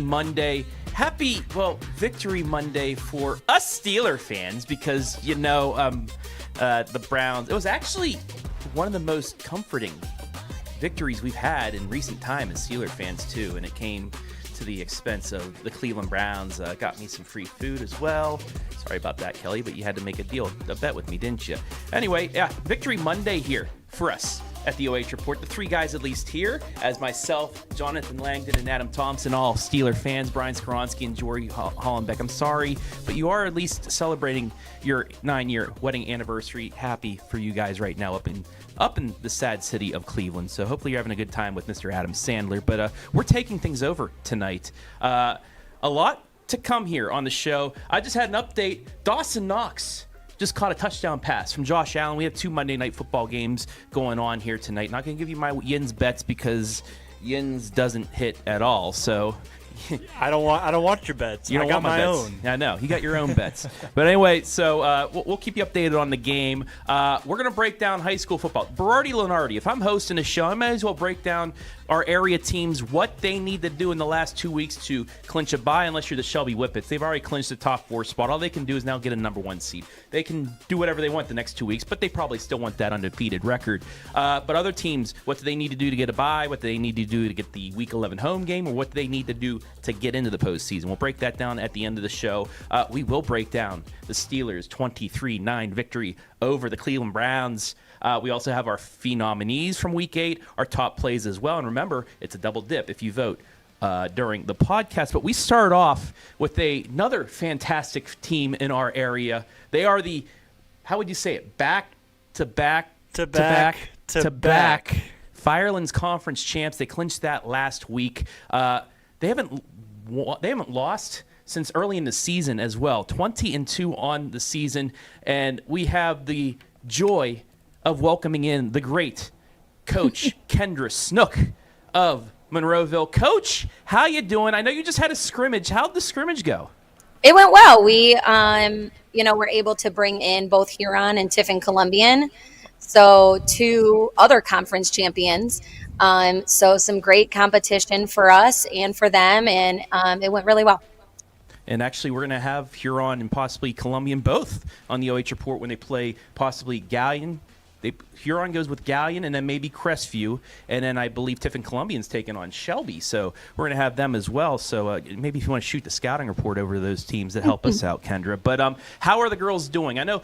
Monday. Happy, Victory Monday for us Steeler fans because, the Browns, it was actually one of the most comforting victories we've had in recent time as Steeler fans, too, and it came to the expense of the Cleveland Browns. Got me some free food as well. Sorry about that, Kelly, but you had to make a bet with me, didn't you? Anyway, Victory Monday here for us at the OH Report. The three guys at least here, as myself, Jonathan Langdon, and Adam Thompson, all Steeler fans, Brian Skoronski and Jory Hollenbeck. I'm sorry, but you are at least celebrating your 9-year wedding anniversary. Happy for you guys right now up in the sad city of Cleveland. So hopefully you're having a good time with Mr. Adam Sandler. But we're taking things over tonight. A lot to come here on the show. I just had an update. Dawson Knox just caught a touchdown pass from Josh Allen. We have 2 Monday Night Football games going on here tonight. Not going to give you my Yins bets because Yins doesn't hit at all. So I don't want your bets. You don't want my bets. I know. You got your own bets. But anyway, so we'll keep you updated on the game. We're going to break down high school football. Berardi Lenardi, if I'm hosting a show, I might as well break down our area teams, what they need to do in the last 2 weeks to clinch a bye, unless you're the Shelby Whippets. They've already clinched the top 4 spot. All they can do is now get a number 1 seed. They can do whatever they want the next 2 weeks, but they probably still want that undefeated record. But other teams, what do they need to do to get a bye? What do they need to do to get the Week 11 home game? Or what do they need to do to get into the postseason? We'll break that down at the end of the show. We will break down the Steelers' 23-9 victory over the Cleveland Browns. We also have our Phenominees from Week 8, our top plays as well. And remember, it's a double dip if you vote during the podcast. But we start off with another fantastic team in our area. They are the, how would you say it, back Firelands Conference champs. They clinched that last week. They haven't lost since early in the season as well. 20-2 on the season. And we have the joy of welcoming in the great Coach Kendra Snook of Monroeville. Coach, how you doing? I know you just had a scrimmage. How'd the scrimmage go? It went well. We, were able to bring in both Huron and Tiffin Columbian, so 2 other conference champions. So some great competition for us and for them, and it went really well. And actually, we're going to have Huron and possibly Columbian both on the OH Report when they play possibly Gallion. Huron goes with Gallion and then maybe Crestview. And then I believe Tiffin Columbian's taking on Shelby. So we're going to have them as well. So maybe if you want to shoot the scouting report over to those teams that help us out, Kendra. But how are the girls doing? I know,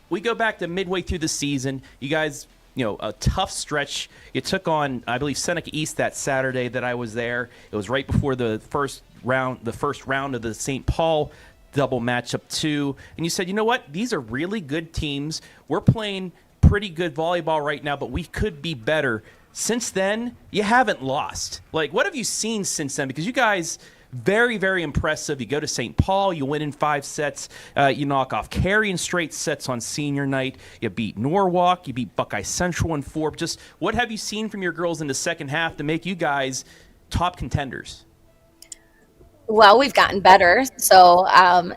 we go back to midway through the season. You guys, a tough stretch. You took on, I believe, Seneca East that Saturday that I was there. It was right before the first round of the St. Paul double matchup too. And you said, you know what? These are really good teams. We're playing pretty good volleyball right now, but we could be better. Since then, you haven't lost. Like, what have you seen since then? Because you guys, very, very impressive. You go to St. Paul, you win in 5 sets. You knock off Cary in straight sets on senior night. You beat Norwalk. You beat Buckeye Central in 4. Just what have you seen from your girls in the second half to make you guys top contenders? Well, we've gotten better. So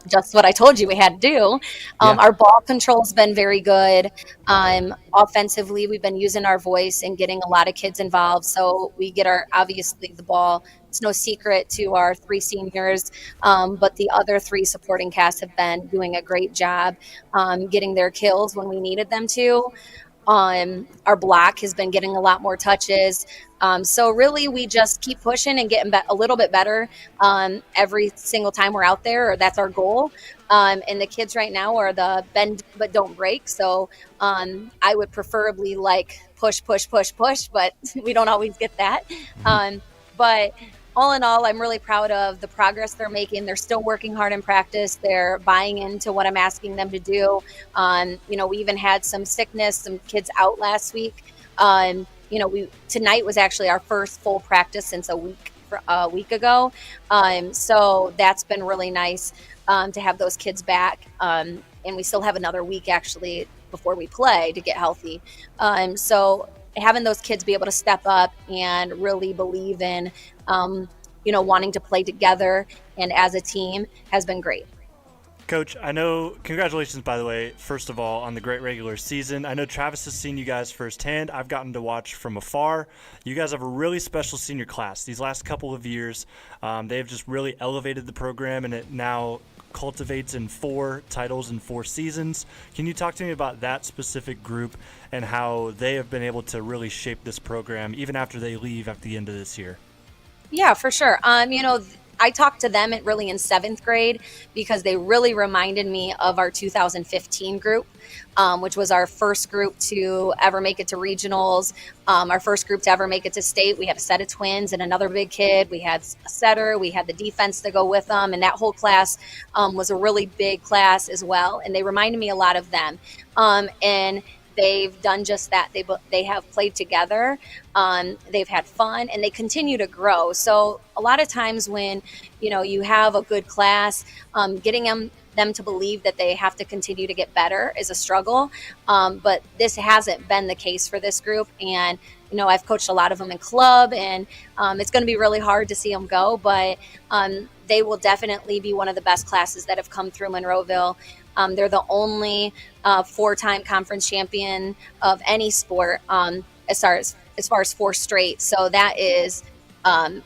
just what I told you we had to do. Our ball control's been very good. Offensively, we've been using our voice and getting a lot of kids involved. So we get obviously the ball. It's no secret to our 3 seniors, but the other 3 supporting cast have been doing a great job getting their kills when we needed them to. Our block has been getting a lot more touches. So really, we just keep pushing and getting a little bit better every single time we're out there, or that's our goal. And the kids right now are the bend but don't break. So I would preferably push, but we don't always get that. But all in all, I'm really proud of the progress they're making. They're still working hard in practice. They're buying into what I'm asking them to do. We even had some sickness, some kids out last week. Tonight was actually our first full practice since a week ago. So that's been really nice to have those kids back. And we still have another week actually before we play to get healthy. So having those kids be able to step up and really believe in, wanting to play together and as a team has been great. Coach, I know, congratulations, by the way, first of all, on the great regular season. I know Travis has seen you guys firsthand. I've gotten to watch from afar. You guys have a really special senior class. These last couple of years, they've just really elevated the program, and it now cultivates in 4 titles in 4 seasons. Can you talk to me about that specific group and how they have been able to really shape this program even after they leave at the end of this year? Yeah, for sure. I talked to them really in 7th grade because they really reminded me of our 2015 group, which was our first group to ever make it to regionals, our first group to ever make it to state. We had a set of twins and another big kid. We had a setter. We had the defense to go with them. And that whole class was a really big class as well. And they reminded me a lot of them. And they've done just that. They have played together. They've had fun, and they continue to grow. So a lot of times when, you have a good class, getting them to believe that they have to continue to get better is a struggle. But this hasn't been the case for this group. And, I've coached a lot of them in club, and it's going to be really hard to see them go. But they will definitely be one of the best classes that have come through Monroeville. They're the only 4-time conference champion of any sport as far as 4 straight. So that is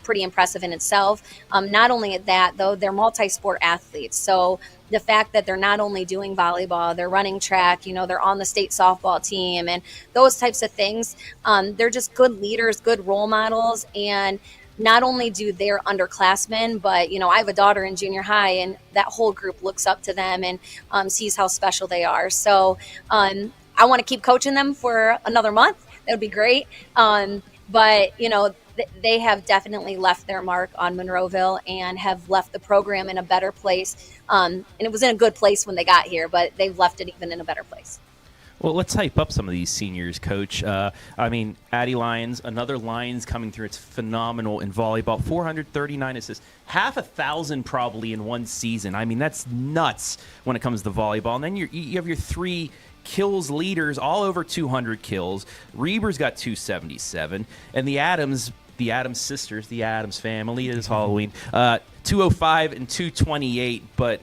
pretty impressive in itself. Not only that, though, they're multi-sport athletes. So the fact that they're not only doing volleyball, they're running track, they're on the state softball team and those types of things. They're just good leaders, good role models. And not only do their underclassmen, but, I have a daughter in junior high, and that whole group looks up to them and sees how special they are. So I want to keep coaching them for another month. That would be great. But, they have definitely left their mark on Monroeville and have left the program in a better place. And it was in a good place when they got here, but they've left it even in a better place. Well, let's hype up some of these seniors, Coach. Addie Lyons, another Lions coming through. It's phenomenal in volleyball. 439 assists, 1,000 probably in one season. That's nuts when it comes to volleyball. And then you have your 3 kills leaders, all over 200 kills. Reber's got 277. And the Adams sisters, the Adams family, it is Halloween, 205 and 228. But,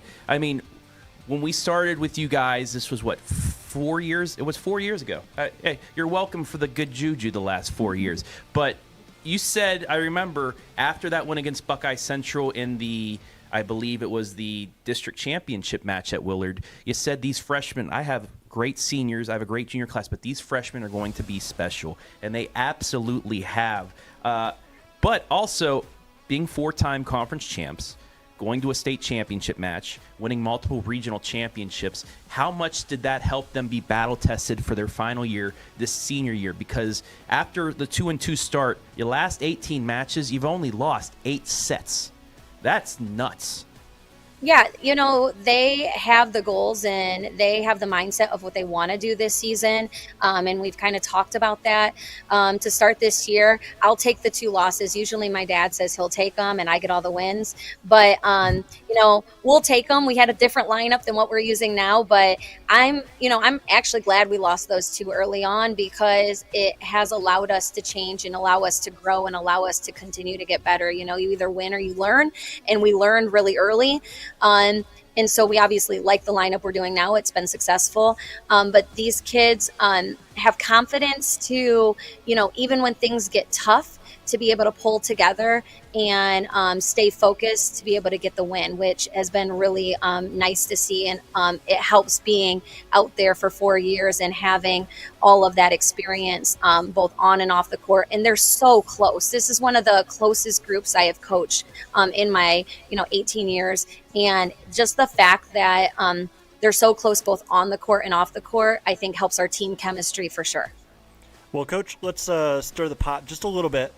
when we started with you guys, this was 4 years? It was 4 years ago. Hey, you're welcome for the good juju the last 4 years. But you said, I remember, after that win against Buckeye Central in I believe it was the district championship match at Willard, you said these freshmen, I have great seniors, I have a great junior class, but these freshmen are going to be special. And they absolutely have. But also, being 4-time conference champs, going to a state championship match, winning multiple regional championships, how much did that help them be battle-tested for their final year, this senior year? Because after the 2-2 start, your last 18 matches, you've only lost 8 sets. That's nuts. Yeah, they have the goals and they have the mindset of what they want to do this season. And we've kind of talked about that. To start this year, I'll take the 2 losses. Usually my dad says he'll take them and I get all the wins. But, we'll take them. We had a different lineup than what we're using now. But I'm actually glad we lost those 2 early on because it has allowed us to change and allow us to grow and allow us to continue to get better. You either win or you learn. And we learned really early. And so we obviously like the lineup we're doing now. It's been successful. But these kids have confidence to, even when things get tough, to be able to pull together and stay focused to be able to get the win, which has been really nice to see. And it helps being out there for 4 years and having all of that experience both on and off the court. And they're so close. This is one of the closest groups I have coached in my 18 years. And just the fact that they're so close both on the court and off the court, I think helps our team chemistry for sure. Well, Coach, let's stir the pot just a little bit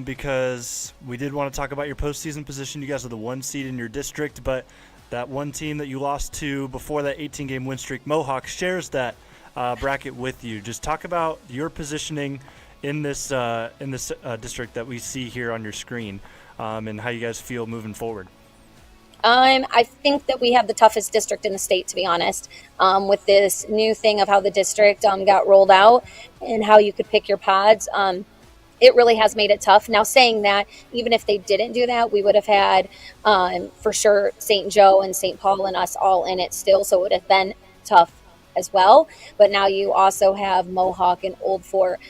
because we did want to talk about your postseason position. You guys are the 1 seed in your district, but that one team that you lost to before that 18-game win streak, Mohawk, shares that bracket with you. Just talk about your positioning in this district that we see here on your screen and how you guys feel moving forward. I think that we have the toughest district in the state, to be honest, with this new thing of how the district got rolled out and how you could pick your pods. it really has made it tough. Now, saying that, even if they didn't do that, we would have had for sure St. Joe and St. Paul and us all in it still, so it would have been tough as well. But now you also have Mohawk and Old Fort,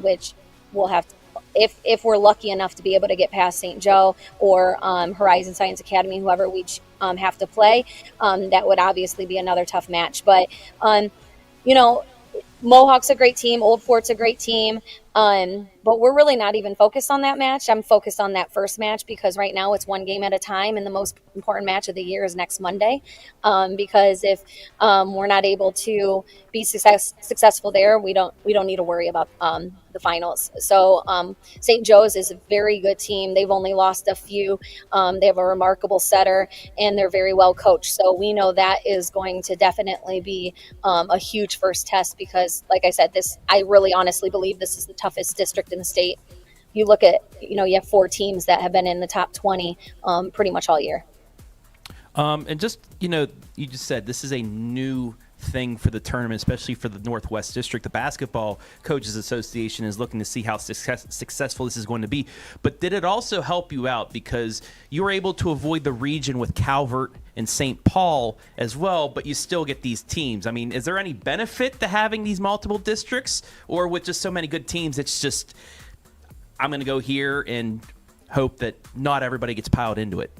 which we'll have to, if we're lucky enough to be able to get past St. Joe or Horizon Science Academy, whoever we have to play, that would obviously be another tough match. But Mohawk's a great team. Old Fort's a great team. But we're really not even focused on that match. I'm focused on that first match because right now it's one game at a time, and the most important match of the year is next Monday. Because if we're not able to be successful there, we don't need to worry about the finals. So St. Joe's is a very good team. They've only lost a few. They have a remarkable setter, and they're very well coached. So we know that is going to definitely be a huge first test because, like I said, I really honestly believe this is the toughest district in the state. You look at, you have 4 teams that have been in the top 20 pretty much all year. And just, you just said this is a new thing for the tournament, especially for the Northwest District. The Basketball Coaches Association is looking to see how successful this is going to be. But did it also help you out because you were able to avoid the region with Calvert and St. Paul as well, but you still get these teams? I mean, is there any benefit to having these multiple districts, or with just so many good teams, it's just, I'm going to go here and hope that not everybody gets piled into it?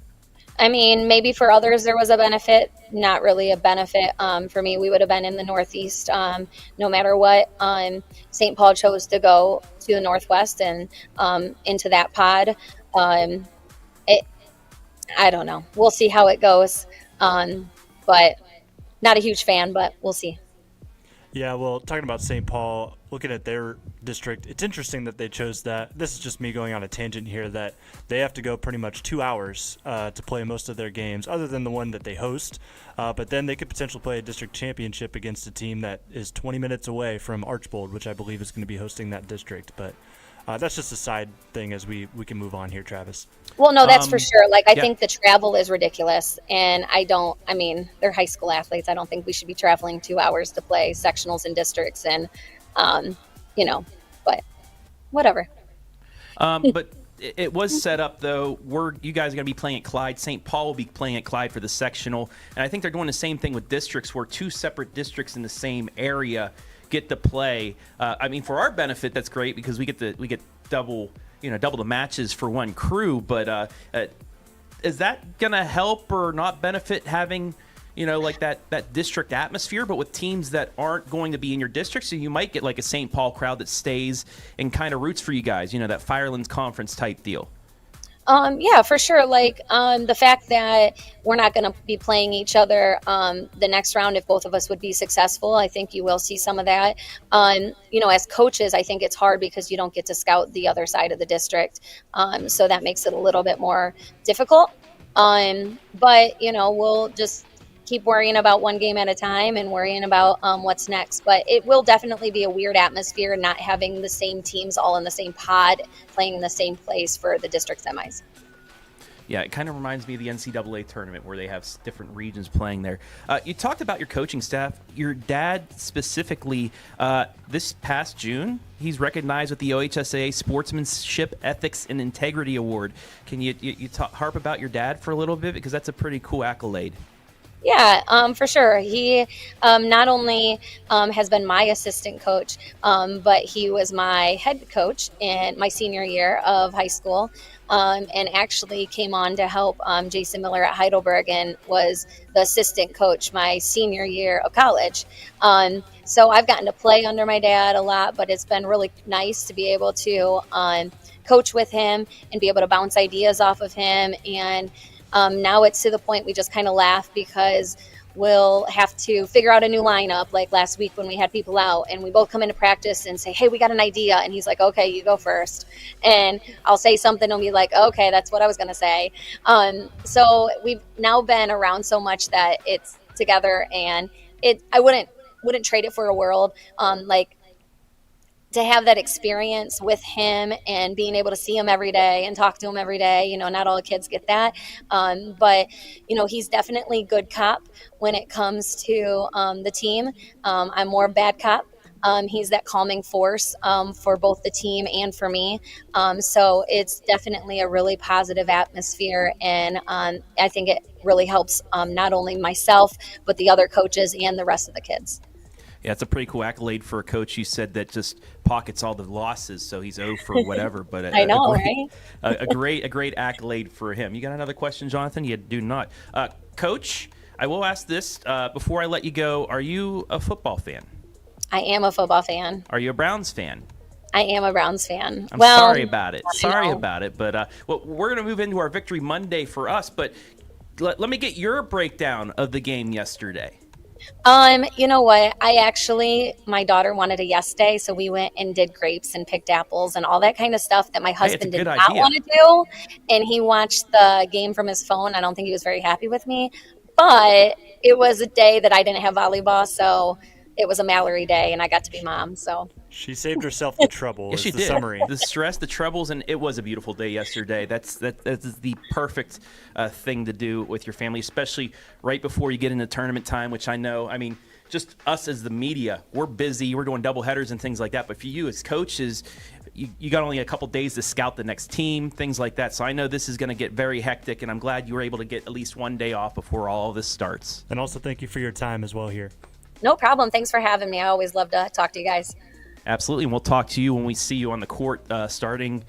I mean, maybe for others there was a benefit, not really a benefit. For me, we would have been in the Northeast no matter what. St. Paul chose to go to the Northwest and into that pod. I don't know. We'll see how it goes. But not a huge fan, but we'll see. Yeah, well, talking about St. Paul, looking at their district, it's interesting that they chose that. This is just me going on a tangent here, that they have to go pretty much 2 hours to play most of their games, other than the one that they host. But then they could potentially play a district championship against a team that is 20 minutes away from Archbold, which I believe is going to be hosting that district. But that's just a side thing as we can move on here, Travis. Well, no, that's for sure. I think the travel is ridiculous. And they're high school athletes. I don't think we should be traveling 2 hours to play sectionals and districts. And, but whatever. But it was set up, though. You guys are going to be playing at Clyde. St. Paul will be playing at Clyde for the sectional. And I think they're doing the same thing with districts, where 2 separate districts in the same area get to play. For our benefit, that's great because we get double the matches for one crew. But is that gonna help or not benefit having that district atmosphere, but with teams that aren't going to be in your district? So you might get like a St. Paul crowd that stays and kind of roots for you guys, that Firelands Conference type deal. Yeah, for sure. The fact that we're not going to be playing each other the next round, if both of us would be successful, I think you will see some of that. As coaches, I think it's hard because you don't get to scout the other side of the district. So that makes it a little bit more difficult. But we'll just keep worrying about one game at a time and worrying about what's next. But it will definitely be a weird atmosphere not having the same teams all in the same pod playing in the same place for the district semis. Yeah, it kind of reminds me of the NCAA tournament where they have different regions playing there. You talked about your coaching staff. Your dad specifically, this past June, he's recognized with the OHSAA Sportsmanship, Ethics, and Integrity Award. Can you harp about your dad for a little bit? Because that's a pretty cool accolade. Yeah, for sure. He not only has been my assistant coach, but he was my head coach in my senior year of high school, and actually came on to help Jason Miller at Heidelberg and was the assistant coach my senior year of college. So I've gotten to play under my dad a lot, but it's been really nice to be able to coach with him and be able to bounce ideas off of him. And now it's to the point we just kind of laugh because we'll have to figure out a new lineup, like last week when we had people out and we both come into practice and say, hey, we got an idea. And he's like, okay, you go first. And I'll say something and be like, okay, that's what I was going to say. So we've now been around so much that it's together, and I wouldn't trade it for a world. To have that experience with him and being able to see him every day and talk to him every day, not all the kids get that. But he's definitely good cop when it comes to the team. I'm more bad cop. He's that calming force for both the team and for me. So it's definitely a really positive atmosphere, and I think it really helps not only myself, but the other coaches and the rest of the kids. Yeah, it's a pretty cool accolade for a coach. You said that just pockets all the losses, so he's 0 for whatever. But I know, right? a great accolade for him. You got another question, Jonathan? You do not. Coach, I will ask this before I let you go. Are you a football fan? I am a football fan. Are you a Browns fan? I am a Browns fan. I'm sorry about it. Sorry about it. But we're going to move into our Victory Monday for us. But let me get your breakdown of the game yesterday. You know what? My daughter wanted a yes day, so we went and did grapes and picked apples and all that kind of stuff that my husband did not want to do. And he watched the game from his phone. I don't think he was very happy with me, but it was a day that I didn't have volleyball, so it was a Mallory day, and I got to be mom. So she saved herself the trouble. Yeah, she did. Summary. The stress, the troubles, and it was a beautiful day yesterday. That's the perfect thing to do with your family, especially right before you get into tournament time, which I know. I mean, just us as the media, we're busy. We're doing double headers and things like that. But for you as coaches, you got only a couple days to scout the next team, things like that. So I know this is going to get very hectic, and I'm glad you were able to get at least one day off before all of this starts. And also thank you for your time as well here. No problem. Thanks for having me. I always love to talk to you guys. Absolutely. And we'll talk to you when we see you on the court starting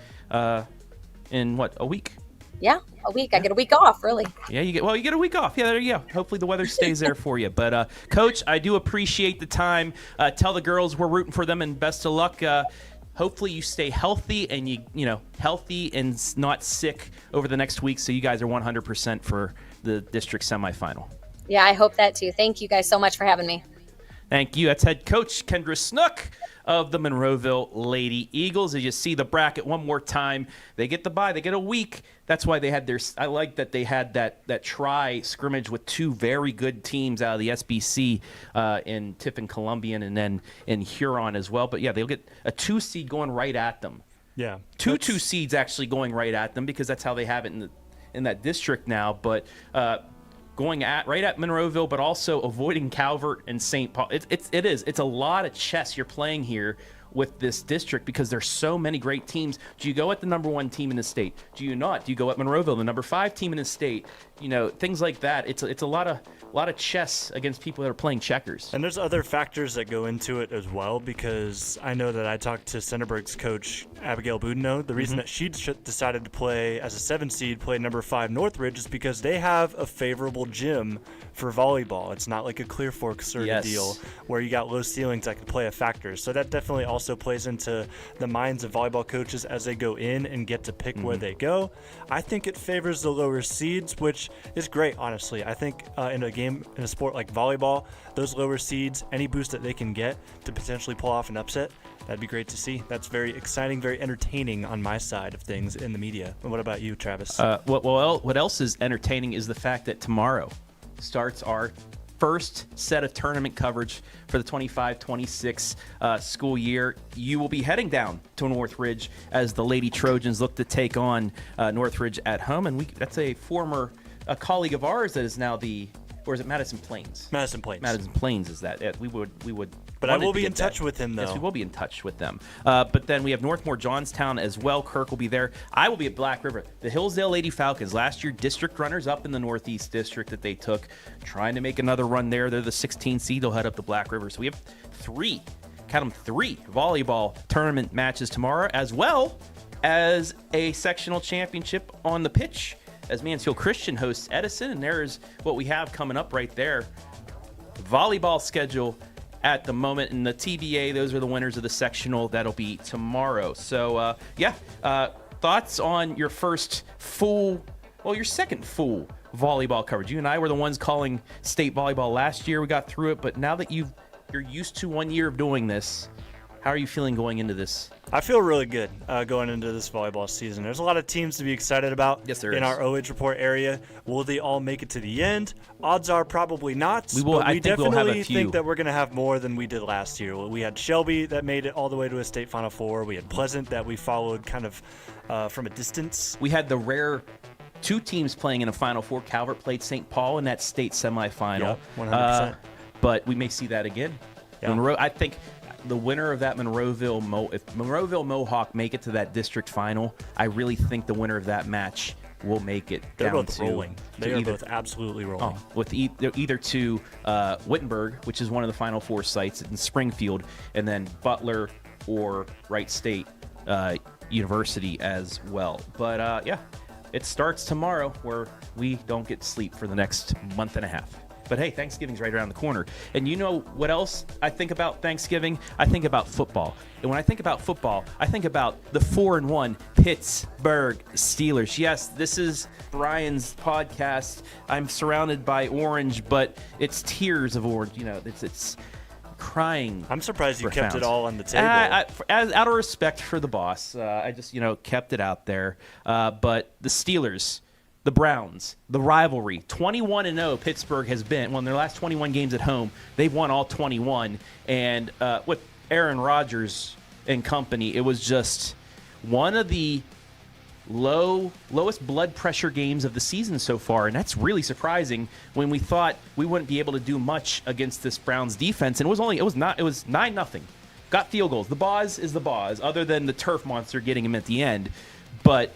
in, a week? Yeah, a week. I get a week off, really. Yeah, you get a week off. Yeah, there you go. Hopefully the weather stays there for you. But, Coach, I do appreciate the time. Tell the girls we're rooting for them, and best of luck. Hopefully you stay healthy and healthy and not sick over the next week, so you guys are 100% for the district semifinal. Yeah, I hope that too. Thank you guys so much for having me. Thank you. That's head coach Kendra Snook of the Monroeville Lady Eagles. As you see the bracket one more time, they get the bye. They get a week. That's why they had I like that they had that try scrimmage with two very good teams out of the SBC in Tiffin Columbian and then in Huron as well. But, yeah, they'll get a 2 seed going right at them. Yeah. Two seeds actually going right at them because that's how they have it in that district now. But going right at Monroeville, but also avoiding Calvert and St. Paul. It's a lot of chess you're playing here with this district because there's so many great teams. Do you go at the number 1 team in the state? Do you not? Do you go at Monroeville, the number 5 team in the state? Things like that. It's a lot of chess against people that are playing checkers. And there's other factors that go into it as well, because I know that I talked to Centerburg's coach, Abigail Boudinot. The reason that she decided to play as a 7 seed, play number 5 Northridge, is because they have a favorable gym for volleyball. It's not like a Clear Fork sort of deal where you got low ceilings that can play a factor. So that definitely also plays into the minds of volleyball coaches as they go in and get to pick where they go. I think it favors the lower seeds, which is great, honestly. I think in a sport like volleyball, those lower seeds, any boost that they can get to potentially pull off an upset, that'd be great to see. That's very exciting, very entertaining on my side of things in the media. And what about you, Travis? What else is entertaining is the fact that tomorrow starts our first set of tournament coverage for the 25-26 school year. You will be heading down to Northridge as the Lady Trojans look to take on Northridge at home. And that's a former colleague of ours that is now or is it Madison Plains? Madison Plains. Madison Plains is that. We would. But I will be in touch with him, though. Yes, we will be in touch with them. But then we have Northmore Johnstown as well. Kirk will be there. I will be at Black River. The Hillsdale Lady Falcons, last year district runners up in the Northeast District that they took, trying to make another run there. They're the 16 seed. They'll head up to Black River. So we have three volleyball tournament matches tomorrow, as well as a sectional championship on the pitch as Mansfield Christian hosts Edison. And there's what we have coming up right there. Volleyball schedule at the moment in the TBA. Those are the winners of the sectional. That'll be tomorrow. So, thoughts on your your second full volleyball coverage? You and I were the ones calling state volleyball last year. We got through it, but now that you're used to 1 year of doing this, how are you feeling going into this? I feel really good going into this volleyball season. There's a lot of teams to be excited about in our OH.Report area. Will they all make it to the end? Odds are probably not. We definitely think that we're going to have more than we did last year. We had Shelby that made it all the way to a state Final Four. We had Pleasant that we followed kind of from a distance. We had the rare 2 teams playing in a Final Four. Calvert played St. Paul in that state semifinal. Yeah, 100%. But we may see that again. Yeah. I think the winner of that Monroeville if Monroeville Mohawk make it to that district final, I really think the winner of that match will make it. They're down both to, rolling. They are either, both absolutely rolling. with either to Wittenberg, which is one of the Final Four sites in Springfield, and then Butler or Wright State University as well. But yeah, it starts tomorrow, where we don't get sleep for the next month and a half. But hey, Thanksgiving's right around the corner. And you know what else I think about Thanksgiving? I think about football. And when I think about football, I think about the 4-1 Pittsburgh Steelers. Yes, this is Brian's podcast. I'm surrounded by orange, but it's tears of orange. You know, it's crying. I'm surprised you kept profound. it all on the table. Out of respect for the boss, I just, kept it out there. But the Steelers, the Browns, the rivalry, 21-0 Pittsburgh has been. Well, in their last 21 games at home, they've won all 21. And with Aaron Rodgers and company, it was just one of the lowest blood pressure games of the season so far, and that's really surprising when we thought we wouldn't be able to do much against this Browns defense. And it was 9-0. Got field goals. The boss is the boss, other than the turf monster getting him at the end. But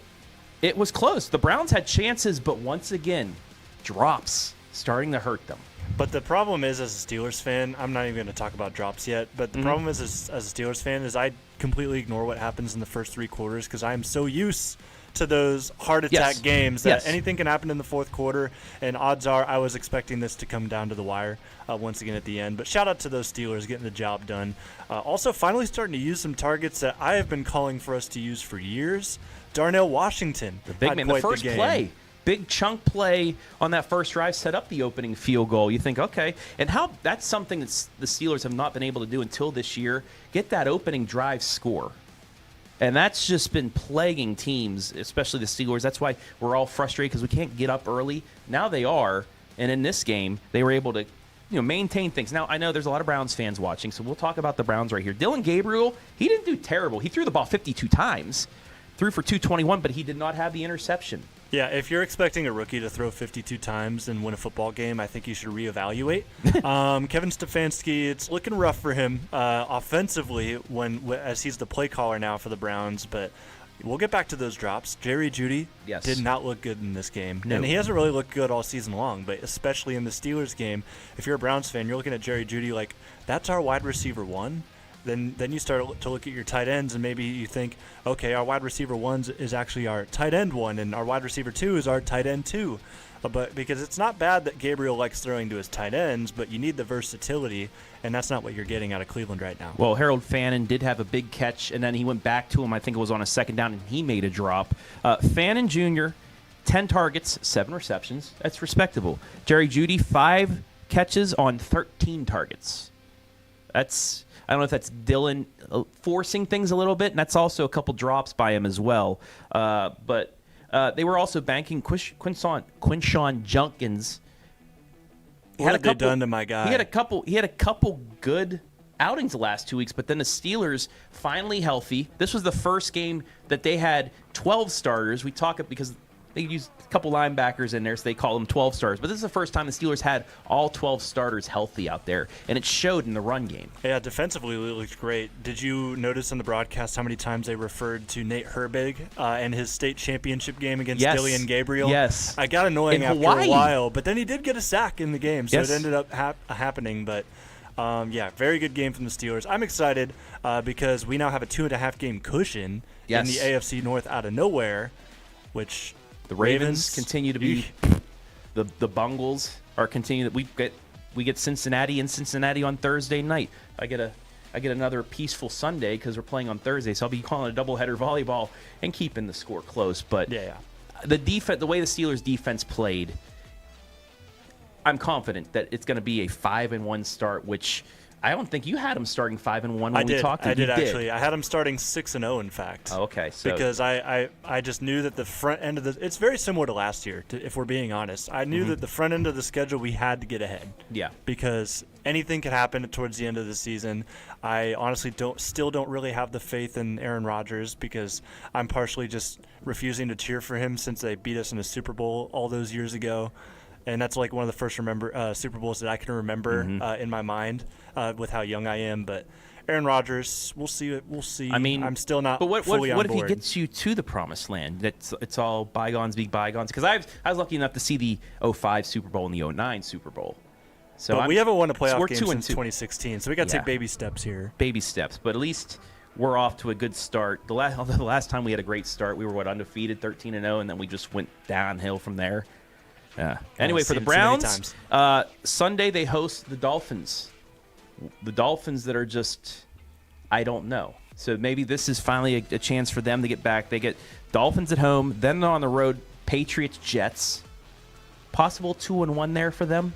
it was close. The Browns had chances, but once again, drops starting to hurt them. But the problem is, as a Steelers fan, I'm not even going to talk about drops yet, but the problem is, as a Steelers fan, is I completely ignore what happens in the first three quarters because I'm so used to those heart attack games that anything can happen in the fourth quarter, and odds are I was expecting this to come down to the wire once again at the end. But shout out to those Steelers getting the job done. Also, finally starting to use some targets that I have been calling for us to use for years. Darnell Washington, the big man, the first play. Big chunk play on that first drive set up the opening field goal. You think, okay, and how that's something that the Steelers have not been able to do until this year, get that opening drive score. And that's just been plaguing teams, especially the Steelers. That's why we're all frustrated because we can't get up early. Now they are, and in this game, they were able to maintain things. Now, I know there's a lot of Browns fans watching, so we'll talk about the Browns right here. Dylan Gabriel, he didn't do terrible. He threw the ball 52 times, threw for 221, but he did not have the interception. Yeah, if you're expecting a rookie to throw 52 times and win a football game, I think you should reevaluate. Kevin Stefanski, it's looking rough for him offensively as he's the play caller now for the Browns, but we'll get back to those drops. Jerry Jeudy did not look good in this game, and he hasn't really looked good all season long, but especially in the Steelers game, if you're a Browns fan, you're looking at Jerry Jeudy like, that's our wide receiver one. Then you start to look at your tight ends, and maybe you think, okay, our wide receiver one is actually our tight end one, and our wide receiver two is our tight end two. But because it's not bad that Gabriel likes throwing to his tight ends, but you need the versatility, and that's not what you're getting out of Cleveland right now. Well, Harold Fannin did have a big catch, and then he went back to him. I think it was on a second down, and he made a drop. Fannin Jr., 10 targets, 7 receptions. That's respectable. Jerry Jeudy, 5 catches on 13 targets. I don't know if that's Dylan forcing things a little bit, and that's also a couple drops by him as well. But they were also banking Quinshon Junkins. What have they done to my guy? He had a couple good outings the last 2 weeks, but then the Steelers finally healthy. This was the first game that they had 12 starters. We talk it because they use a couple linebackers in there, so they call them 12 starters. But this is the first time the Steelers had all 12 starters healthy out there, and it showed in the run game. Yeah, defensively, it looked great. Did you notice in the broadcast how many times they referred to Nate Herbig and his state championship game against Dillian Gabriel? Yes. I got annoying after a while, but then he did get a sack in the game, so it ended up happening. But, very good game from the Steelers. I'm excited because we now have a 2.5 game cushion in the AFC North out of nowhere, which – the Ravens continue to be the Bungles are continuing. We get Cincinnati on Thursday night. I get another peaceful Sunday because we're playing on Thursday, so I'll be calling a doubleheader volleyball and keeping the score close. But the defense, the way the Steelers defense played, I'm confident that it's going to be a 5-1 start, which I don't think you had them starting 5-1 when we talked. I did actually. I had them starting 6-0, in fact. Oh, okay. So because I just knew that the front end of it's very similar to last year, if we're being honest. I knew that the front end of the schedule we had to get ahead. Yeah. Because anything could happen towards the end of the season. I honestly still don't really have the faith in Aaron Rodgers because I'm partially just refusing to cheer for him since they beat us in a Super Bowl all those years ago. And that's like one of the first Super Bowls that I can remember in my mind with how young I am. But Aaron Rodgers, we'll see. We'll see. I mean, I'm still not But what fully on if he board. gets you to the promised land? It's all bygones be bygones. Because I was lucky enough to see the 05 Super Bowl and the 09 Super Bowl. So But we haven't won a playoff we're game 2-2. since 2016, so we got to Yeah. take baby steps here. Baby steps, but at least we're off to a good start. The last time we had a great start, we were undefeated, 13-0, and then we just went downhill from there. Yeah. Anyway, for the seen it too many Browns, times. Sunday they host the Dolphins. The Dolphins that are just, I don't know. So maybe this is finally a chance for them to get back. They get Dolphins at home, then they're on the road, Patriots, Jets. Possible 2-1 there for them.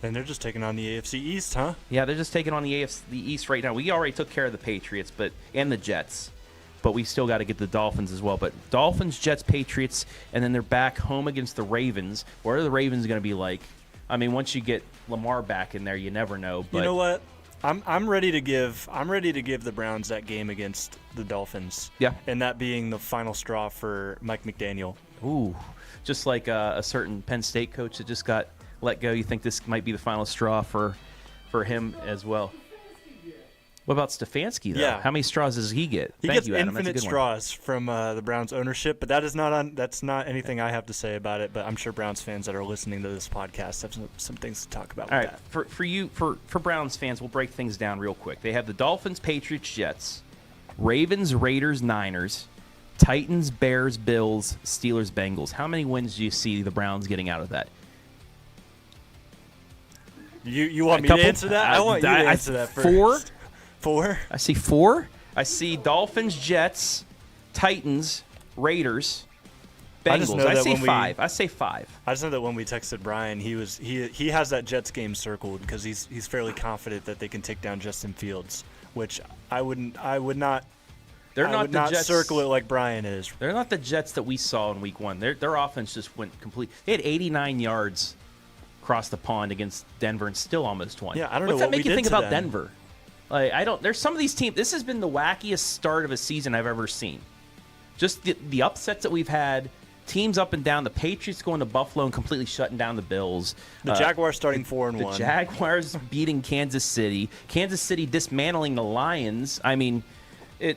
And they're just taking on the AFC East, huh? Yeah, they're just taking on the East right now. We already took care of the Patriots and the Jets, but we still got to get the Dolphins as well. But Dolphins, Jets, Patriots, and then they're back home against the Ravens. What are the Ravens going to be like? I mean, once you get Lamar back in there, you never know. But You know what? I'm ready to give the Browns that game against the Dolphins. Yeah. And that being the final straw for Mike McDaniel. Ooh, just like a certain Penn State coach that just got let go. You think this might be the final straw for him as well? What about Stefanski, though? Yeah. How many straws does he get? He Thank gets you, Adam. That's a infinite good one. straws from the Browns ownership, but that's not anything I have to say about it. But I'm sure Browns fans that are listening to this podcast have some things to talk about All with right, that. for Browns fans, we'll break things down real quick. They have the Dolphins, Patriots, Jets, Ravens, Raiders, Niners, Titans, Bears, Bills, Steelers, Bengals. How many wins do you see the Browns getting out of that? You want me couple? to answer that? I want you to answer that first. Four? 4? I see 4. I see Dolphins, Jets, Titans, Raiders, I just Bengals. know I that say when we- 5. I say 5. I just know that when we texted Brian, he has that Jets game circled because he's fairly confident that they can take down Justin Fields, which I would not. They're I not would the not Jets. circle it like Brian is. They're not the Jets that we saw in Week 1. Their offense just went complete. They had 89 yards across the pond against Denver and still almost won. Yeah, I don't know What's that what we make you did think to about them. Denver? Like, I don't. There's some of these teams. This has been the wackiest start of a season I've ever seen. Just the upsets that we've had. Teams up and down. The Patriots going to Buffalo and completely shutting down the Bills. The Jaguars starting 4-1. The Jaguars beating Kansas City. Kansas City dismantling the Lions. I mean, I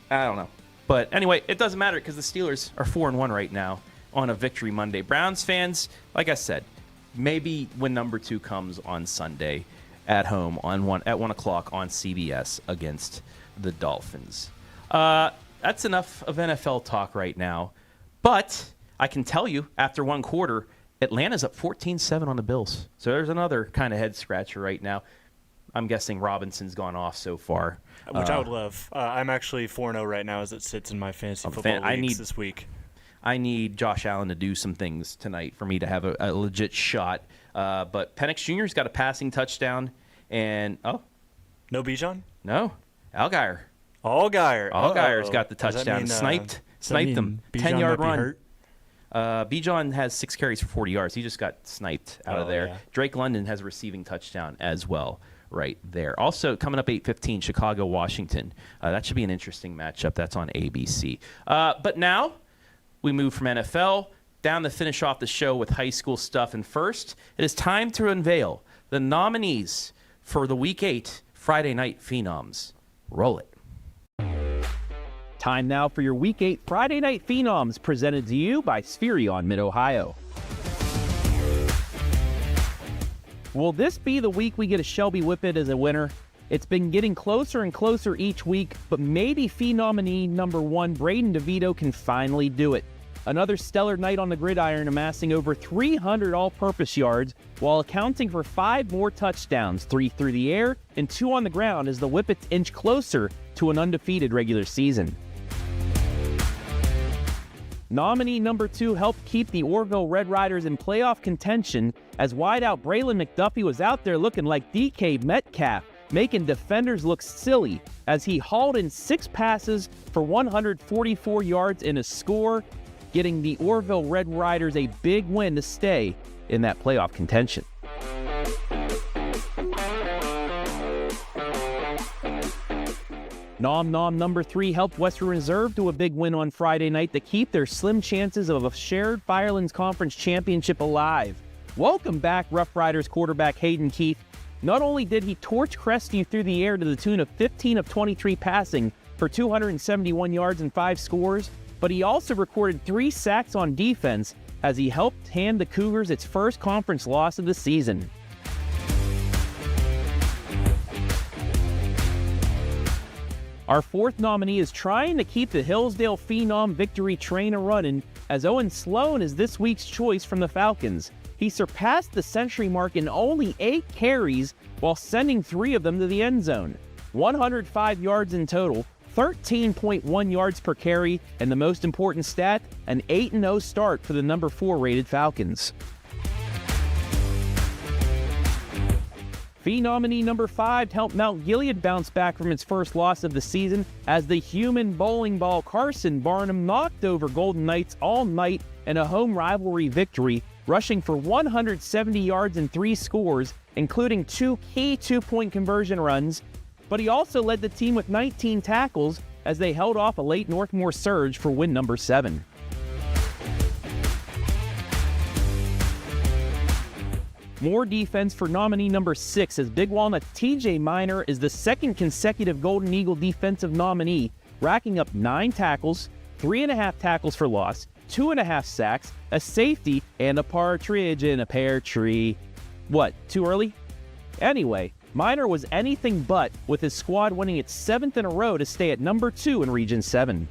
don't know. But anyway, it doesn't matter because the Steelers are 4-1 right now on a Victory Monday. Browns fans, like I said, maybe when number 2 comes on Sunday at home at 1 o'clock on CBS against the Dolphins. That's enough of NFL talk right now. But I can tell you, after one quarter, Atlanta's up 14-7 on the Bills. So there's another kind of head scratcher right now. I'm guessing Robinson's gone off so far. Which I would love. I'm actually 4-0 right now as it sits in my fantasy football leagues this week. I need Josh Allen to do some things tonight for me to have a legit shot. But Penix Jr.'s got a passing touchdown. And, No Bijan? no, Allgeier. Allgeier's got the touchdown. Sniped them. 10-yard run. Bijan has 6 carries for 40 yards. He just got sniped out of there. Yeah. Drake London has a receiving touchdown as well right there. Also, coming up 8:15, Chicago, Washington. That should be an interesting matchup. That's on ABC. But now we move from NFL down to finish off the show with high school stuff. And first, it is time to unveil the nominees for the Week 8 Friday Night Phenoms. Roll it. Time now for your Week 8 Friday Night Phenoms, presented to you by Spherion Mid-Ohio. Will this be the week we get a Shelby Whippet as a winner? It's been getting closer and closer each week, but maybe Phenominee number 1, Braden DeVito, can finally do it. Another stellar night on the gridiron, amassing over 300 all-purpose yards while accounting for 5 more touchdowns, 3 through the air and 2 on the ground, as the Whippets inch closer to an undefeated regular season. Nominee number 2 helped keep the Orville Red Riders in playoff contention as wideout Braylon McDuffie was out there looking like DK Metcalf, making defenders look silly as he hauled in 6 passes for 144 yards and a score, getting the Orville Red Riders a big win to stay in that playoff contention. Nom Nom number 3 helped Western Reserve to a big win on Friday night to keep their slim chances of a shared Firelands Conference championship alive. Welcome back, Rough Riders quarterback Hayden Keith. Not only did he torch Crestview through the air to the tune of 15 of 23 passing for 271 yards and 5 scores, but he also recorded 3 sacks on defense as he helped hand the Cougars its first conference loss of the season. Our fourth nominee is trying to keep the Hillsdale Phenom victory train a-running, as Owen Sloan is this week's choice from the Falcons. He surpassed the century mark in only 8 carries while sending 3 of them to the end zone. 105 yards in total, 13.1 yards per carry, and the most important stat, an 8-0 start for the number 4 rated Falcons. Phenomene number 5 helped Mount Gilead bounce back from its first loss of the season as the human bowling ball Carson Barnum knocked over Golden Knights all night in a home rivalry victory, rushing for 170 yards and 3 scores, including 2 key 2-point conversion runs. But he also led the team with 19 tackles as they held off a late Northmore surge for win number 7. More defense for nominee number 6 as Big Walnut TJ Miner is the second consecutive Golden Eagle defensive nominee, racking up 9 tackles, 3.5 tackles for loss, 2.5 sacks, a safety, and a partridge in a pear tree. What, too early? Anyway, Miner was anything but, with his squad winning its 7th in a row to stay at number 2 in Region 7.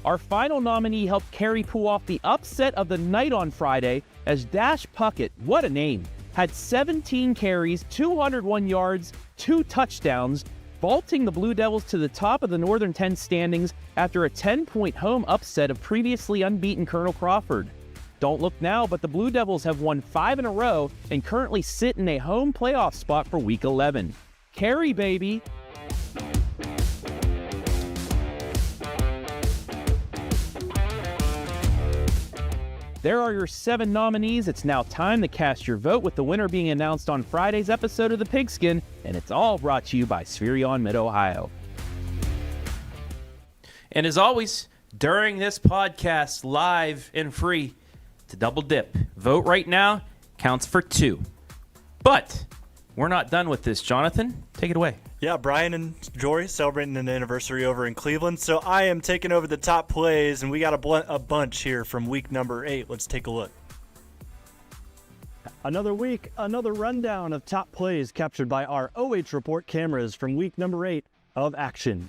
Our final nominee helped Cary pull off the upset of the night on Friday as Dash Puckett, what a name, had 17 carries, 201 yards, 2 touchdowns, vaulting the Blue Devils to the top of the Northern 10 standings after a 10-point home upset of previously unbeaten Colonel Crawford. Don't look now, but the Blue Devils have won 5 in a row and currently sit in a home playoff spot for Week 11. Cary, baby! There are your 7 nominees. It's now time to cast your vote, with the winner being announced on Friday's episode of The Pigskin, and it's all brought to you by Spherion Mid-Ohio. And as always, during this podcast, live and free, to double dip. Vote right now counts for 2. But we're not done with this. Jonathan, take it away. Yeah, Brian and Jory celebrating an anniversary over in Cleveland. So I am taking over the top plays, and we got a bunch here from week number 8. Let's take a look. Another week, another rundown of top plays captured by our OH.Report cameras from week number 8 of action.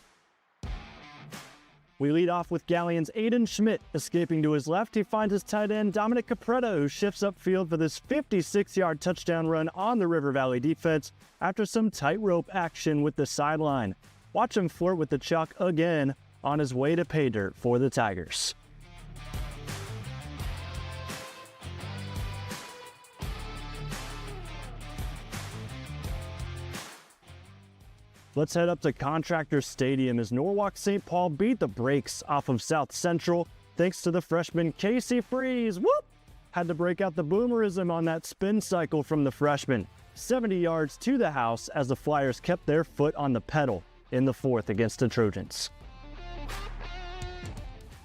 We lead off with Galleon's Aiden Schmidt. Escaping to his left, he finds his tight end Dominic Capretta, who shifts upfield for this 56-yard touchdown run on the River Valley defense after some tightrope action with the sideline. Watch him flirt with the chalk again on his way to pay dirt for the Tigers. Let's head up to Contractor Stadium as Norwalk St. Paul beat the brakes off of South Central thanks to the freshman Casey Freeze. Whoop! Had to break out the boomerism on that spin cycle from the freshman. 70 yards to the house as the Flyers kept their foot on the pedal in the 4th against the Trojans.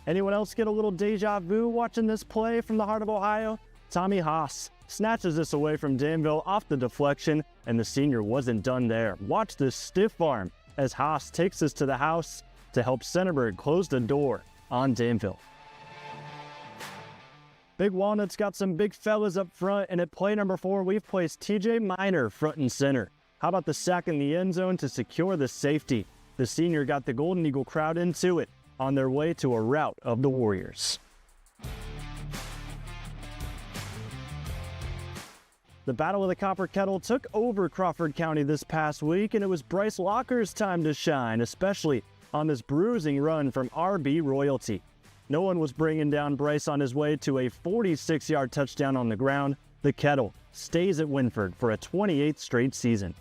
Anyone else get a little deja vu watching this play from the heart of Ohio? Tommy Haas snatches this away from Danville off the deflection, and the senior wasn't done there. Watch this stiff arm as Haas takes this to the house to help Centerburg close the door on Danville. Big Walnut's got some big fellas up front, and at play number 4, we've placed TJ Miner front and center. How about the sack in the end zone to secure the safety? The senior got the Golden Eagle crowd into it on their way to a rout of the Warriors. The Battle of the Copper Kettle took over Crawford County this past week, and it was Bryce Locker's time to shine, especially on this bruising run from RB Royalty. No one was bringing down Bryce on his way to a 46-yard touchdown on the ground. The Kettle stays at Winford for a 28th straight season.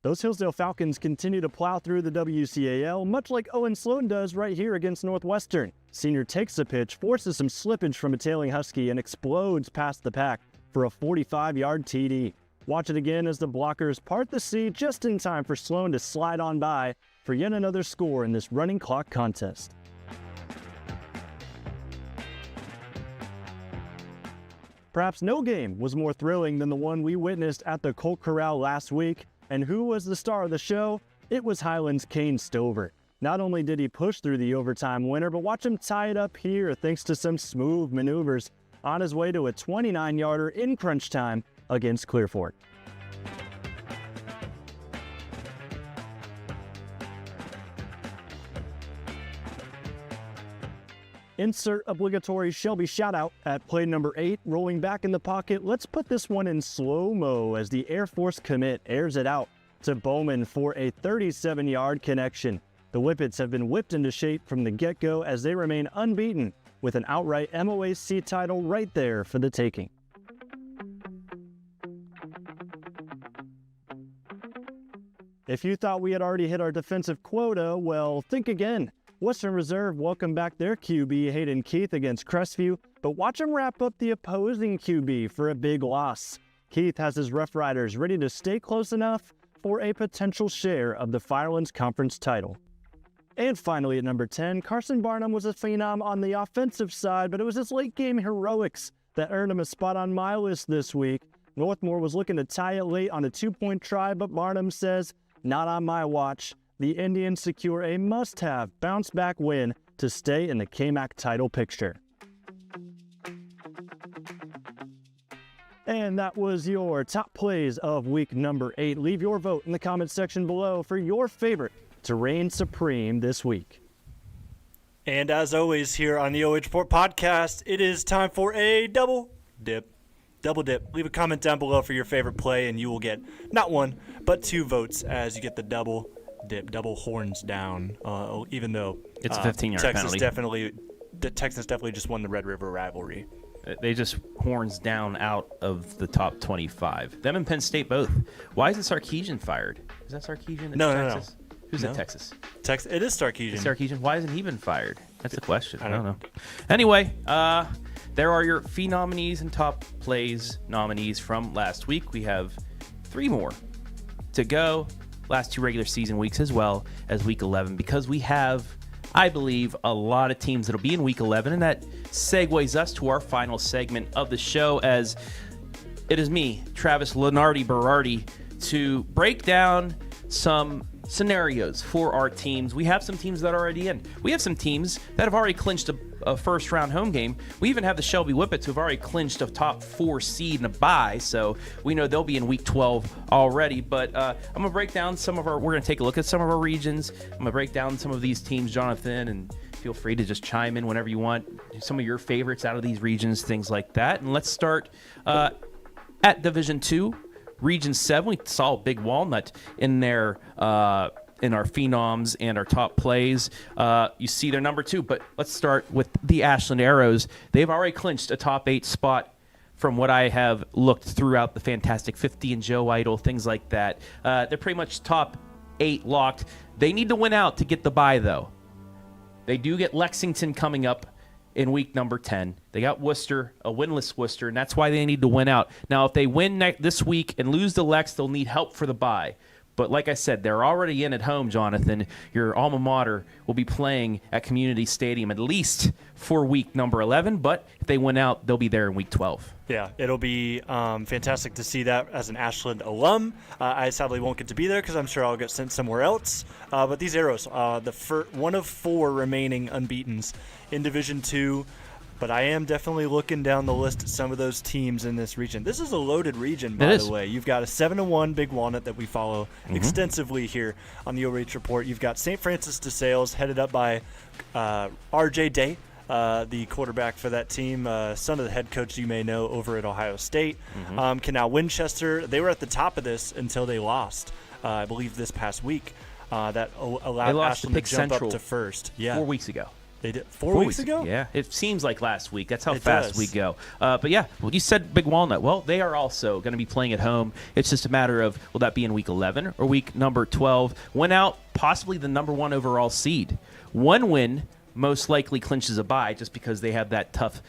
Those Hillsdale Falcons continue to plow through the WCAL, much like Owen Sloan does right here against Northwestern. Senior takes the pitch, forces some slippage from a tailing Husky, and explodes past the pack for a 45-yard TD. Watch it again as the blockers part the sea just in time for Sloan to slide on by for yet another score in this running clock contest. Perhaps no game was more thrilling than the one we witnessed at the Colt Corral last week. And who was the star of the show? It was Highlands' Kane Stover. Not only did he push through the overtime winner, but watch him tie it up here thanks to some smooth maneuvers on his way to a 29-yarder in crunch time against Clear Fork. Insert obligatory Shelby shoutout at play number 8, rolling back in the pocket. Let's put this one in slow-mo as the Air Force commit airs it out to Bowman for a 37-yard connection. The Whippets have been whipped into shape from the get-go as they remain unbeaten with an outright MOAC title right there for the taking. If you thought we had already hit our defensive quota, well, think again. Western Reserve welcomed back their QB, Hayden Keith, against Crestview, but watch him wrap up the opposing QB for a big loss. Keith has his Rough Riders ready to stay close enough for a potential share of the Firelands Conference title. And finally at number 10, Carson Barnum was a phenom on the offensive side, but it was his late-game heroics that earned him a spot on my list this week. Northmore was looking to tie it late on a 2-point try, but Barnum says, "Not on my watch." The Indians secure a must-have bounce-back win to stay in the KMAC title picture. And that was your top plays of week number 8. Leave your vote in the comments section below for your favorite to reign supreme this week. And as always here on the OH.Report Podcast, it is time for a double dip. Double dip. Leave a comment down below for your favorite play, and you will get not 1, but 2 votes as you get the double dip, double horns down, even though It's a 15-yard penalty. Texas definitely just won the Red River rivalry. They just horns down out of the top 25. Them and Penn State both. Why isn't Sarkeesian fired? Is that Sarkeesian? No. Texas? Who's at Texas? It is Sarkeesian. Sarkeesian. Why hasn't he been fired? That's the question. I don't know. Anyway, there are your Phenominees and top plays nominees from last week. We have 3 more to go. Last 2 regular season weeks as well as week 11, because we have, I believe, a lot of teams that'll be in week 11, and that segues us to our final segment of the show, as it is me, Travis Lenardi Berardi, to break down some scenarios for our teams. We have some teams that are already in. We have some teams that have already clinched a first-round home game. We even have the Shelby Whippets who have already clinched a top 4 seed and a bye, so we know they'll be in week 12 already. But I'm going to break down we're going to take a look at some of our regions. I'm going to break down some of these teams, Jonathan, and feel free to just chime in whenever you want. Some of your favorites out of these regions, things like that. And let's start at Division 2. Region 7, we saw Big Walnut in there in our phenoms and our top plays. You see their number 2, but let's start with the Ashland Arrows. They've already clinched a top 8 spot from what I have looked throughout the Fantastic 50 and Joe Idol, things like that. They're pretty much top 8 locked. They need to win out to get the bye, though. They do get Lexington coming up in week number 10. They got Worcester, a winless Worcester, and that's why they need to win out. Now, if they win this week and lose to Lex, they'll need help for the bye. But like I said, they're already in at home, Jonathan. Your alma mater will be playing at Community Stadium at least for week number 11. But if they win out, they'll be there in week 12. Yeah, it'll be fantastic to see that as an Ashland alum. I sadly won't get to be there because I'm sure I'll get sent somewhere else. But these Arrows, one of 4 remaining unbeatens in Division 2. But I am definitely looking down the list at some of those teams in this region. This is a loaded region, by the way. You've got a 7-1 Big Walnut that we follow extensively here on the OH.Report. You've got St. Francis de Sales, headed up by R.J. Day, the quarterback for that team, son of the head coach you may know over at Ohio State. Canal Winchester, they were at the top of this until they lost, I believe, this past week. That allowed Ashland to jump up to first. 4 weeks ago. They did 4 weeks ago? Yeah, it seems like last week. That's how fast we go. But yeah, well, you said Big Walnut. Well, they are also going to be playing at home. It's just a matter of, will that be in week 11 or week number 12? Win out, possibly the number 1 overall seed. 1 win most likely clinches a bye just because they have that tough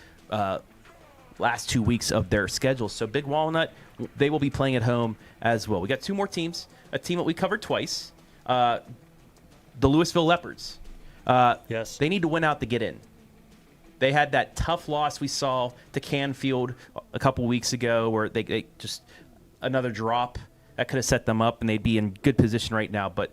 last 2 weeks of their schedule. So Big Walnut, they will be playing at home as well. We got 2 more teams. A team that we covered twice, the Louisville Leopards. Yes. They need to win out to get in. They had that tough loss we saw to Canfield a couple weeks ago where they just another drop that could have set them up, and they'd be in good position right now. But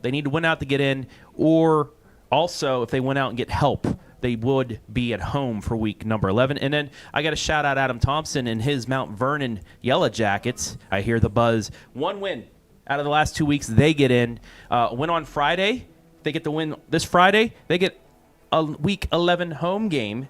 they need to win out to get in, or also if they went out and get help, they would be at home for week number 11. And then I got to shout out Adam Thompson and his Mount Vernon Yellow Jackets. I hear the buzz. 1 win out of the last 2 weeks, they get in. Win on Friday. They get the win this Friday. They get a week 11 home game.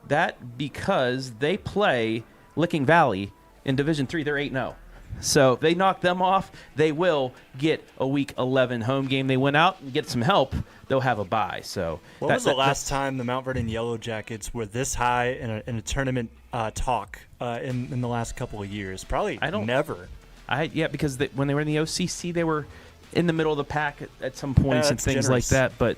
That because they play Licking Valley in Division 3. They're 8-0. So if they knock them off, they will get a week 11 home game. They went out and get some help, they'll have a bye. So what was the last time the Mount Vernon Yellow Jackets were this high in a tournament talk in the last couple of years? Probably never. Because when they were in the OCC, they were in the middle of the pack at some points and things generous. like that. But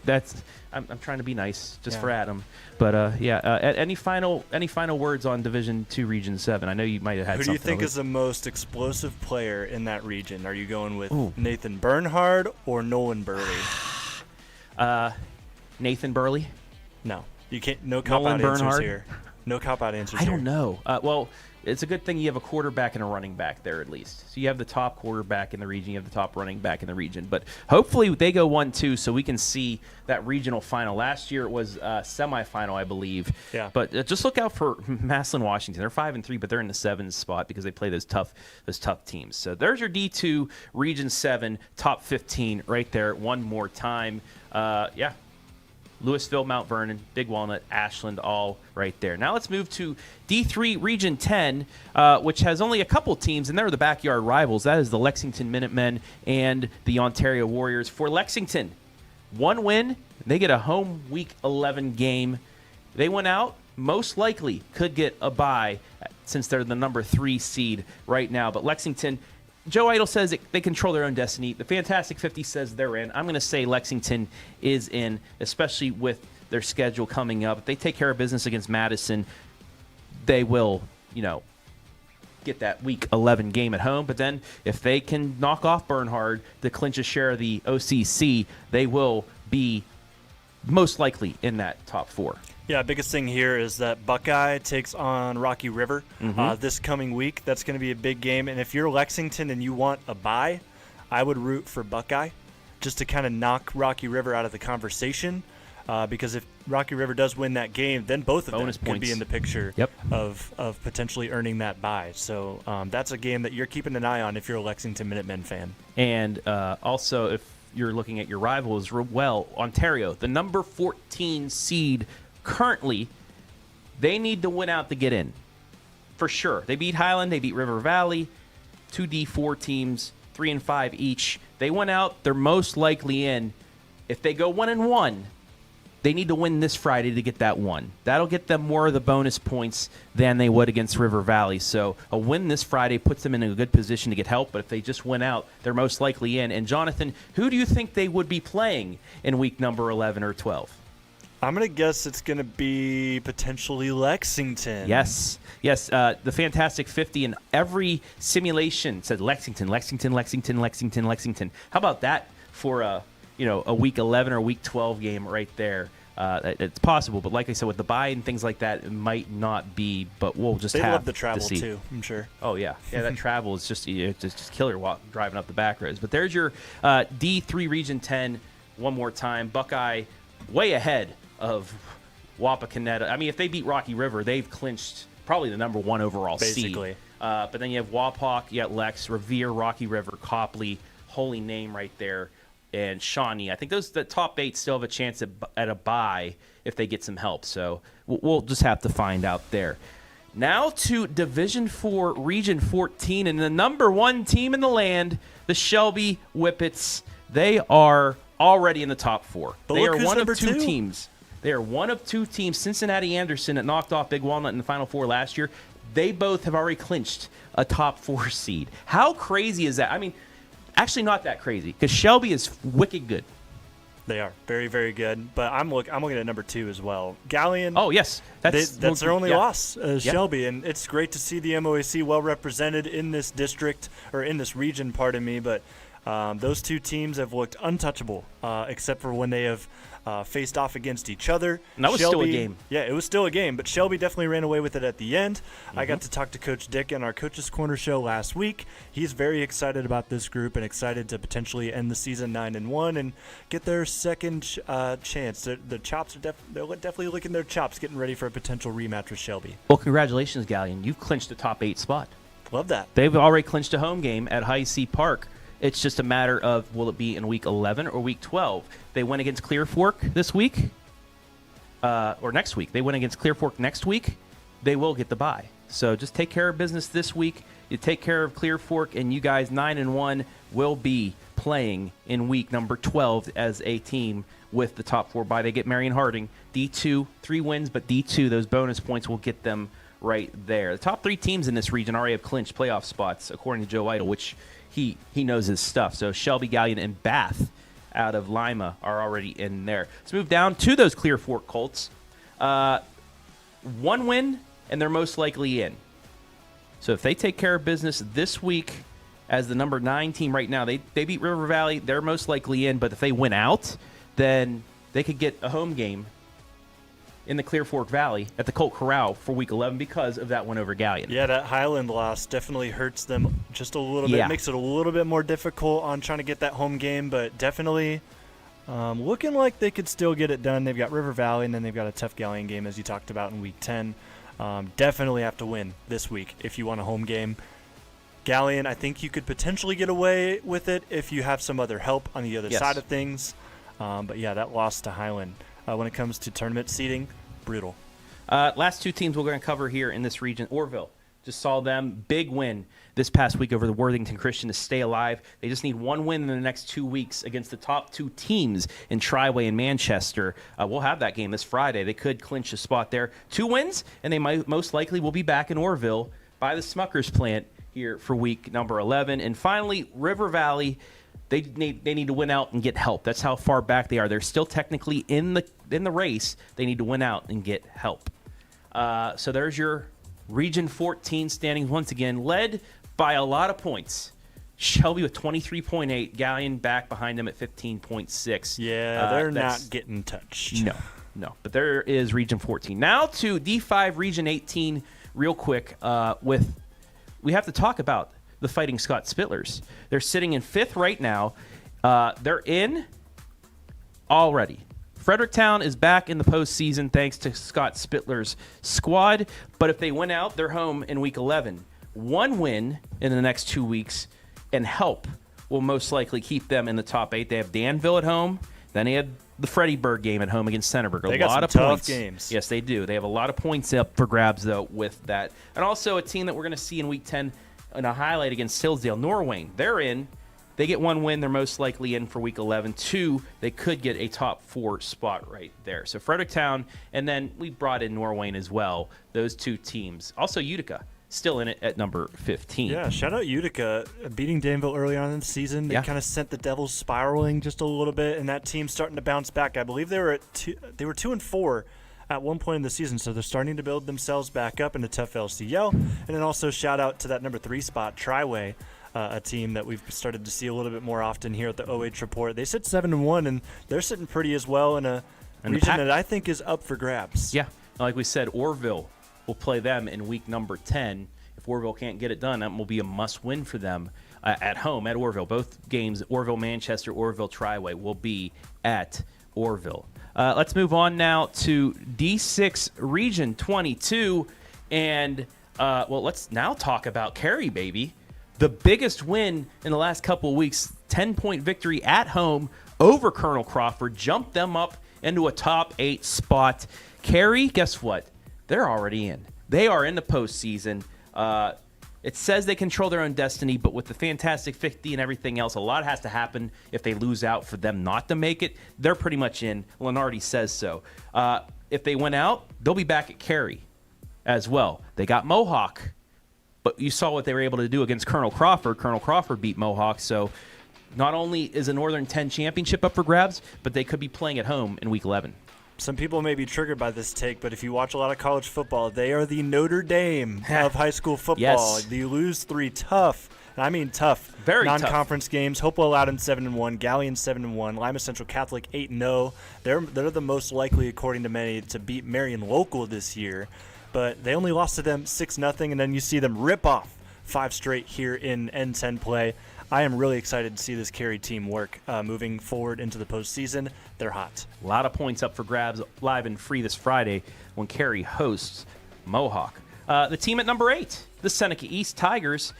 I'm trying to be nice for Adam. But any final words on Division 2 Region 7? I know you might have had something. Who do you think is the most explosive player in that region? Are you going with Nathan Bernhard or Nolan Burley? Nathan Burley? No. You can't. No cop-out answers here. No cop-out answers here. I don't know. Well, it's a good thing you have a quarterback and a running back there at least. So you have the top quarterback in the region. You have the top running back in the region. But hopefully they go 1-2 so we can see that regional final. Last year it was semifinal, I believe. Yeah. But just look out for Massillon, Washington. They're 5-3, but they're in the 7th spot because they play those tough teams. So there's your D2 Region 7 top 15 right there one more time. Louisville, Mount Vernon, Big Walnut, Ashland, all right there. Now let's move to D3 Region 10, which has only a couple teams, and they're the backyard rivals. That is the Lexington Minutemen and the Ontario Warriors. For Lexington, 1 win. They get a home Week 11 game. They went out, most likely could get a bye since they're the number 3 seed right now. But Lexington, Joe Idle says they control their own destiny. The Fantastic 50 says they're in. I'm going to say Lexington is in, especially with their schedule coming up. If they take care of business against Madison, they will, get that Week 11 game at home. But then if they can knock off Bernhard to clinch a share of the OCC, they will be most likely in that top 4. Yeah, biggest thing here is that Buckeye takes on Rocky River this coming week. That's going to be a big game. And if you're Lexington and you want a bye, I would root for Buckeye just to kind of knock Rocky River out of the conversation. Because if Rocky River does win that game, then both of them could be in the picture of potentially earning that bye. So that's a game that you're keeping an eye on if you're a Lexington Minutemen fan. And also, if you're looking at your rivals, Ontario, the number 14 seed currently, they need to win out to get in. For sure. They beat Highland, they beat River Valley, 2 D4 teams, 3 and 5 each. They went out, they're most likely in. If they go 1-1, they need to win this Friday to get that 1. That'll get them more of the bonus points than they would against River Valley. So a win this Friday puts them in a good position to get help, but if they just win out, they're most likely in. And Jonathan, who do you think they would be playing in week number 11 or 12? I'm going to guess it's going to be potentially Lexington. Yes. The Fantastic 50 in every simulation said Lexington. How about that for a week 11 or week 12 game right there? It's possible, but like I said, with the bye and things like that, it might not be. But we'll just they have love the travel to see. too. I'm sure. Oh yeah. That travel is just killer driving up the back roads. But there's your D3 Region 10 one more time. Buckeye way ahead of Wapakoneta. I mean, if they beat Rocky River, they've clinched probably the number 1 overall seed. But then you have Wapak, you got Lex, Revere, Rocky River, Copley, Holy Name right there, and Shawnee. I think the top 8 still have a chance at a bye if they get some help. So we'll just have to find out there. Now to Division 4, Region 14, and the number 1 team in the land, the Shelby Whippets. They are already in the top 4. They are one of 2 teams. They are one of 2 teams, Cincinnati Anderson, that knocked off Big Walnut in the Final Four last year. They both have already clinched a top 4 seed. How crazy is that? I mean, actually not that crazy because Shelby is wicked good. They are very, very good. But I'm looking at number 2 as well. Galleon. Oh yes, that's their only loss, Shelby, and it's great to see the MOAC well represented in this district or in this region. Pardon me, but Those two teams have looked untouchable, except for when they have faced off against each other. And that was still a game. Yeah, it was still a game, but Shelby definitely ran away with it at the end. I got to talk to Coach Dick in our Coach's Corner show last week. He's very excited about this group and excited to potentially end the season 9-1 and get their second chance. The chops are they're definitely licking their chops, getting ready for a potential rematch with Shelby. Well, congratulations, Galleon. You've clinched the top 8 spot. Love that. They've already clinched a home game at High C Park. It's just a matter of will it be in week 11 or week 12. They went against Clear Fork this week, or next week. They went against Clear Fork next week. They will get the bye. So just take care of business this week. You take care of Clear Fork, and you guys 9-1 will be playing in week number 12 as a team with the top 4 bye. They get Marion Harding, D2, 3 wins, but D2, those bonus points will get them right there. The top 3 teams in this region already have clinched playoff spots, according to Joe Idle, which he knows his stuff. So Shelby, Galleon, and Bath out of Lima are already in there. Let's move down to those Clear Fork Colts. 1 win, and they're most likely in. So if they take care of business this week as the number 9 team right now, they beat River Valley, they're most likely in. But if they win out, then they could get a home game in the Clear Fork Valley at the Colt Corral for week 11 because of that win over Galleon. Yeah, that Highland loss definitely hurts them just a little bit. Makes it a little bit more difficult on trying to get that home game, but definitely looking like they could still get it done. They've got River Valley, and then they've got a tough Galleon game, as you talked about, in week 10. Definitely have to win this week if you want a home game. Galleon, I think you could potentially get away with it if you have some other help on the other side of things. But yeah, that loss to Highland when it comes to tournament seeding, brutal. Last 2 teams we're going to cover here in this region. Orville, just saw them. Big win this past week over the Worthington Christian to stay alive. They just need 1 win in the next 2 weeks against the top 2 teams in Triway and Manchester. We'll have that game this Friday. They could clinch a spot there. 2 wins, and they most likely will be back in Orville by the Smuckers plant here for week number 11. And finally, River Valley. They need to win out and get help. That's how far back they are. They're still technically in the race. They need to win out and get help. So there's your Region 14 standings once again, led by a lot of points. Shelby with 23.8, Galleon back behind them at 15.6. Yeah, they're not getting touched. No. But there is Region 14. Now to D5 Region 18 real quick. We have to talk about the Fighting Scott Spittlers. They're sitting in 5th right now. They're in already. Fredericktown is back in the postseason thanks to Scott Spittler's squad. But if they win out, they're home in week 11. 1 win in the next 2 weeks and help will most likely keep them in the top 8. They have Danville at home. Then they had the Freddyburg game at home against Centerburg. They got some tough games. Yes, they do. They have a lot of points up for grabs, though, with that. And also a team that we're going to see in week 10 in a highlight against Hillsdale, Norwayne. They're in. They get 1 win. They're most likely in for week 11. 2, they could get a top 4 spot right there. So Fredericktown, and then we brought in Norwayne as well. Those 2 teams. Also Utica, still in it at number 15. Yeah, shout out Utica. Beating Danville early on in the season. They kind of sent the Devils spiraling just a little bit, and that team's starting to bounce back. I believe they were 2-4 at one point in the season, so they're starting to build themselves back up into tough LCL. And then also shout out to that number 3 spot, Triway, a team that we've started to see a little bit more often here at the OH.Report. They sit 7-1, and they're sitting pretty as well in a region that I think is up for grabs. Yeah, like we said, Orville will play them in week number 10. If Orville can't get it done, that will be a must-win for them at home at Orville. Both games, Orville, Manchester, Orville, Triway, will be at Orville. Let's move on now to D6 Region 22. And, let's now talk about Cary, baby. The biggest win in the last couple of weeks, 10-point victory at home over Colonel Crawford, jumped them up into a top 8 spot. Cary, guess what? They're already in. They are in the postseason. It says they control their own destiny, but with the Fantastic 50 and everything else, a lot has to happen if they lose out for them not to make it. They're pretty much in. Lenardi says so. If they win out, they'll be back at Cary as well. They got Mohawk, but you saw what they were able to do against Colonel Crawford. Colonel Crawford beat Mohawk, so not only is a Northern 10 championship up for grabs, but they could be playing at home in week 11. Some people may be triggered by this take, but if you watch a lot of college football, they are the Notre Dame of high school football. Yes. You lose 3 tough I mean tough. Very tough. Non-conference games. Hopewell Loudon 7-1, Galleon 7-1, Lima Central Catholic 8-0. They're the most likely, according to many, to beat Marion Local this year. But they only lost to them 6-0, and then you see them rip off 5 straight here in N10 play. I am really excited to see this Cary team work moving forward into the postseason. They're hot. A lot of points up for grabs live and free this Friday when Cary hosts Mohawk. The team at number 8, the Seneca East Tigers,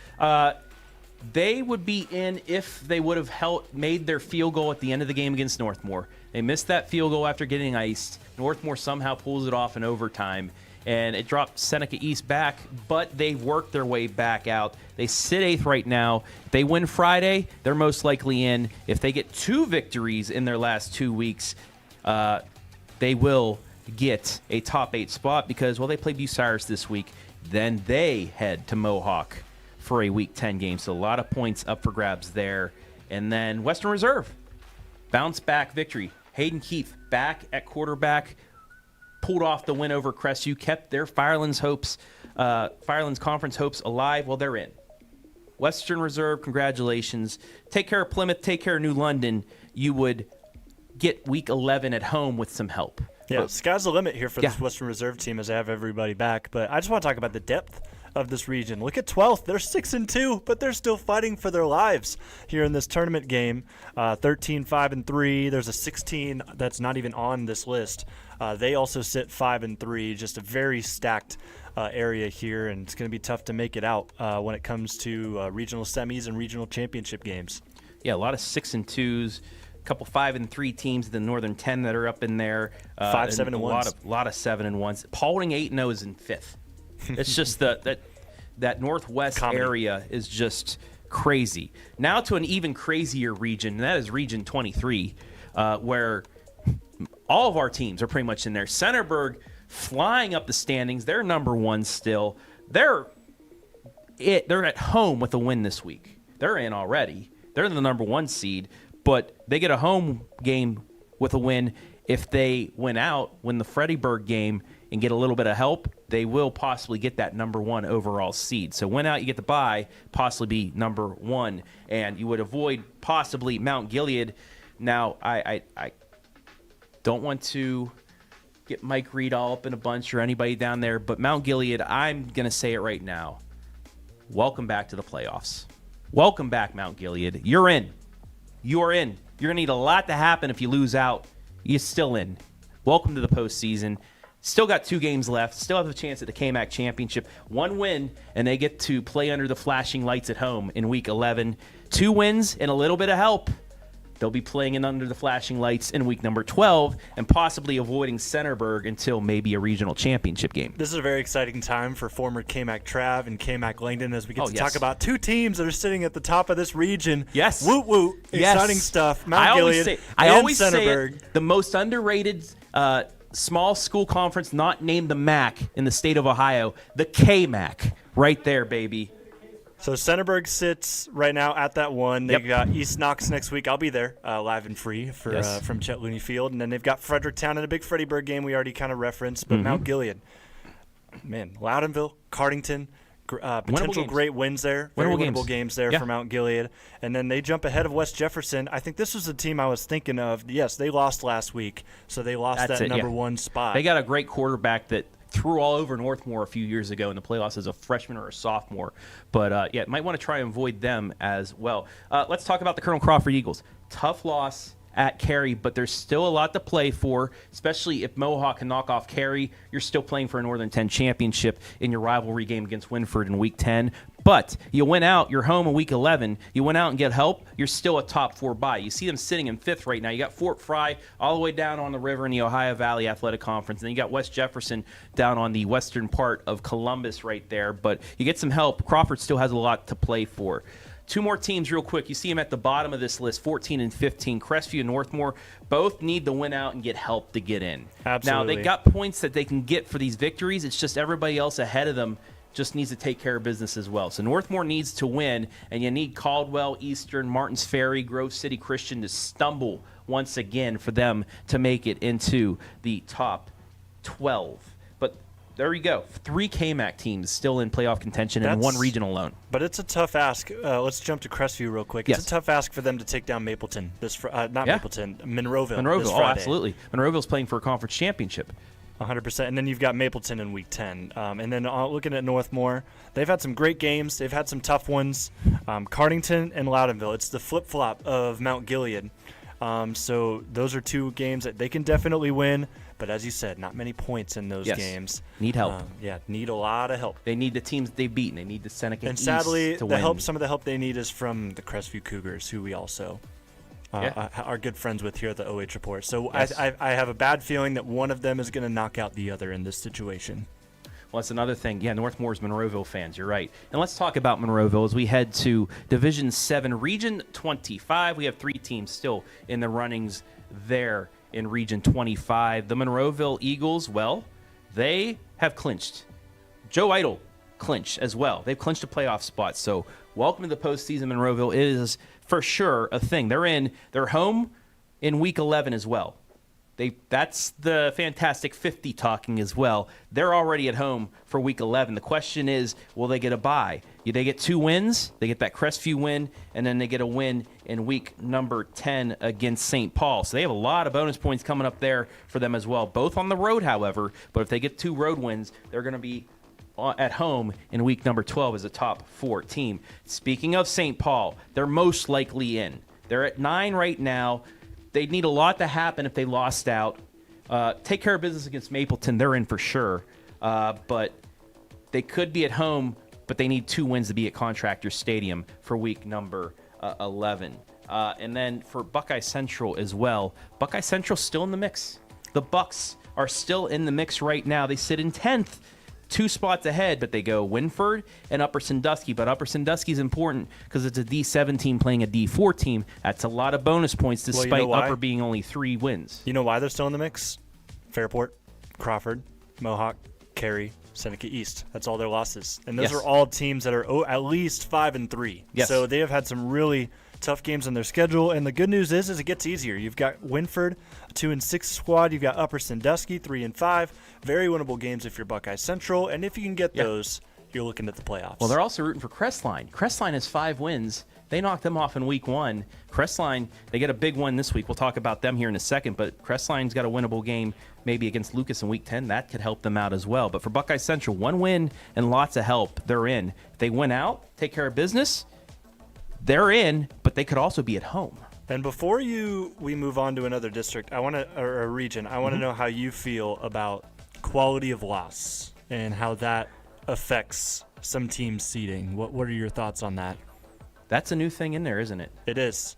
they would be in if they would have made their field goal at the end of the game against Northmore. They missed that field goal after getting iced. Northmore somehow pulls it off in overtime, and it dropped Seneca East back, but they worked their way back out. They sit 8th right now. If they win Friday, they're most likely in. If they get 2 victories in their last 2 weeks, they will get a top 8 spot because, well, they play Bucyrus this week. Then they head to Mohawk for a Week 10 game. So a lot of points up for grabs there. And then Western Reserve, bounce back victory. Hayden Keefe back at quarterback, pulled off the win over Crestview, kept their Firelands Conference hopes alive. Well, they're in. Western Reserve, congratulations. Take care of Plymouth, take care of New London. You would get Week 11 at home with some help. Yeah, sky's the limit here for this Western Reserve team as they have everybody back. But I just want to talk about the depth of this region. Look at 12th. They're 6-2, but they're still fighting for their lives here in this tournament game. 13-5-3. There's a 16 that's not even on this list. They also sit 5-3. Just a very stacked area here, and it's going to be tough to make it out when it comes to regional semis and regional championship games. Yeah, a lot of 6-2s. Couple 5-3 teams in the Northern 10 that are up in there. 5 7-1s. A lot of 7-1s. Paulding 8-0 is in 5th. It's just that Northwest area is just crazy. Now to an even crazier region, and that is Region 23, where all of our teams are pretty much in there. Centerburg flying up the standings. They're number 1 still. They're at home with a win this week. They're in already. They're the number 1 seed. But they get a home game with a win. If they win the Freddyburg game, and get a little bit of help, they will possibly get that number 1 overall seed. So win out, you get the bye, possibly be number 1. And you would avoid possibly Mount Gilead. Now, I don't want to get Mike Reed all up in a bunch or anybody down there, but Mount Gilead, I'm going to say it right now. Welcome back to the playoffs. Welcome back, Mount Gilead. You're in. You're in. You're going to need a lot to happen if you lose out. You're still in. Welcome to the postseason. Still got 2 games left. Still have a chance at the KMAC Championship. 1 win, and they get to play under the flashing lights at home in Week 11. 2 wins and a little bit of help. They'll be playing in under the flashing lights in week number 12 and possibly avoiding Centerburg until maybe a regional championship game. This is a very exciting time for former KMAC Trav and KMAC Langdon as we get to talk about 2 teams that are sitting at the top of this region. Yes. Woot woot. Yes. Exciting stuff. Mount Gilead I always Centerburg. say it, the most underrated small school conference not named the MAC in the state of Ohio, the KMAC. Right there, baby. So Centerburg sits right now at that 1. They've got East Knox next week. I'll be there live and free from Chet Looney Field. And then they've got Fredericktown in a big Freddyburg game we already kind of referenced. But Mount Gilead, man, Loudonville, Cardington, potential great wins there. Very winnable games there for Mount Gilead. And then they jump ahead of West Jefferson. I think this was the team I was thinking of. Yes, they lost last week. So they lost that number 1 spot. They got a great quarterback that threw all over Northmore a few years ago in the playoffs as a freshman or a sophomore. But, might want to try and avoid them as well. Let's talk about the Colonel Crawford Eagles. Tough loss at Cary, but there's still a lot to play for, especially if Mohawk can knock off Cary. You're still playing for a Northern 10 championship in your rivalry game against Winford in Week 10. But you win out, you're home in Week 11. You went out and get help, you're still a top 4 bye. You see them sitting in 5th right now. You got Fort Fry all the way down on the river in the Ohio Valley Athletic Conference. And then you got West Jefferson down on the western part of Columbus right there. But you get some help. Crawford still has a lot to play for. 2 more teams real quick. You see them at the bottom of this list, 14 and 15. Crestview and Northmore both need to win out and get help to get in. Absolutely. Now, they got points that they can get for these victories. It's just everybody else ahead of them just needs to take care of business as well. So Northmore needs to win, and you need Caldwell, Eastern, Martins Ferry, Grove City Christian to stumble once again for them to make it into the top 12. But there you go. 3 KMAC teams still in playoff contention and 1 region alone. But it's a tough ask. Let's jump to Crestview real quick. It's a tough ask for them to take down Mapleton. Monroeville. Monroeville, this Friday. Absolutely. Monroeville's playing for a conference championship. 100%. And then you've got Mapleton in week 10. And then looking at Northmore, they've had some great games. They've had some tough ones. Cardington and Loudonville. It's the flip-flop of Mount Gilead. So those are 2 games that they can definitely win. But as you said, not many points in those games. Need help. Need a lot of help. They need the teams they've beaten. They need the Seneca and East sadly, to win. some of the help they need is from the Crestview Cougars, who we also are good friends with here at the OH Report. So I have a bad feeling that one of them is going to knock out the other in this situation. Well, that's another thing. Yeah, Northmore's Monroeville fans. You're right. And let's talk about Monroeville as we head to Division 7, Region 25. We have 3 teams still in the runnings there in Region 25. The Monroeville Eagles, well, they have clinched. Joe Idle clinched as well. They've clinched a playoff spot. So welcome to the postseason. Monroeville is for sure a thing. They're home in week 11 as well. That's the Fantastic 50 talking as well. They're already at home for week 11. The question is, will they get a bye? They get 2 wins. They get that Crestview win, and then they get a win in week number 10 against St. Paul. So they have a lot of bonus points coming up there for them as well, both on the road, however. But if they get 2 road wins, they're going to be at home in week number 12 as a top 4 team. Speaking of St. Paul, they're most likely in. They're at 9 right now. They'd need a lot to happen if they lost out. Take care of business against Mapleton. They're in for sure. But they could be at home, but they need 2 wins to be at Contractor Stadium for week number 11. And then for Buckeye Central as well, Buckeye Central's still in the mix. The Bucks are still in the mix right now. They sit in 10th. 2 spots ahead, but they go Winford and Upper Sandusky. But Upper Sandusky is important because it's a D7 team playing a D4 team. That's a lot of bonus points despite Upper being only 3 wins. You know why they're still in the mix? Fairport, Crawford, Mohawk, Cary, Seneca East. That's all their losses. And those are all teams that are at least 5-3. Yes. So they have had some really tough games on their schedule. And the good news is it gets easier. You've got Winford, a 2-6 squad. You've got Upper Sandusky, 3-5. Very winnable games if you're Buckeye Central. And if you can get those, you're looking at the playoffs. Well, they're also rooting for Crestline. Crestline has 5 wins. They knocked them off in week 1. Crestline, they get a big one this week. We'll talk about them here in a second, but Crestline's got a winnable game maybe against Lucas in week 10. That could help them out as well. But for Buckeye Central, 1 win and lots of help. They're in. If they win out, take care of business, they're in, but they could also be at home. And before we move on to another district, or a region, I want to know how you feel about quality of loss and how that affects some teams' seeding. What are your thoughts on that? That's a new thing in there, isn't it? It is.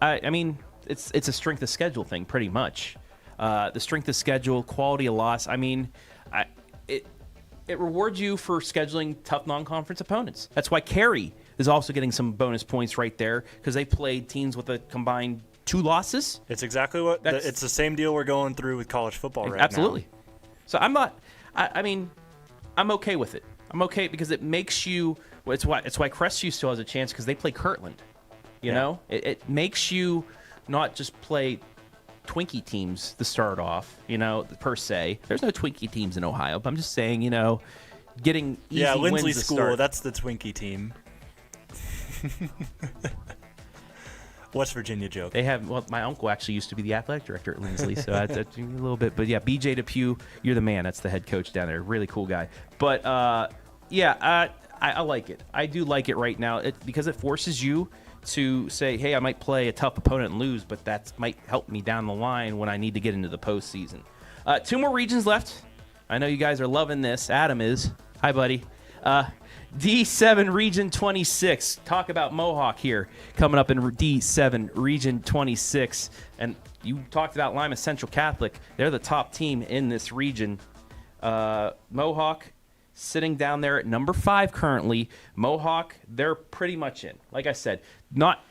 I mean, it's a strength of schedule thing, pretty much. The strength of schedule, quality of loss. I mean, it rewards you for scheduling tough non-conference opponents. That's why Cary is also getting some bonus points right there because they played teams with a combined 2 losses. It's exactly it's the same deal we're going through with college football right Absolutely. now. So I'm not. I mean, I'm okay with it. I'm okay because it makes you. Well, it's why Crestview still has a chance because they play Kirtland. You know, it makes you not just play Twinkie teams to start off. You know, per se. There's no Twinkie teams in Ohio, but I'm just saying. You know, getting easy Lindsley wins to School. start. That's the Twinkie team. West Virginia joke. They have. Well, my uncle actually used to be the athletic director at Lindsley, so that's a little bit. But yeah, BJ Depew, you're the man. That's the head coach down there. Really cool guy. But I like it. I do like it right now because it forces you to say, hey, I might play a tough opponent and lose, but that might help me down the line when I need to get into the postseason. 2 more regions left. I know you guys are loving this. Adam is. Hi, buddy. D7 Region 26. Talk about Mohawk here coming up in D7 Region 26. And you talked about Lima Central Catholic. They're the top team in this region. Mohawk sitting down there at number 5 currently. Mohawk, they're pretty much in. Like I said, not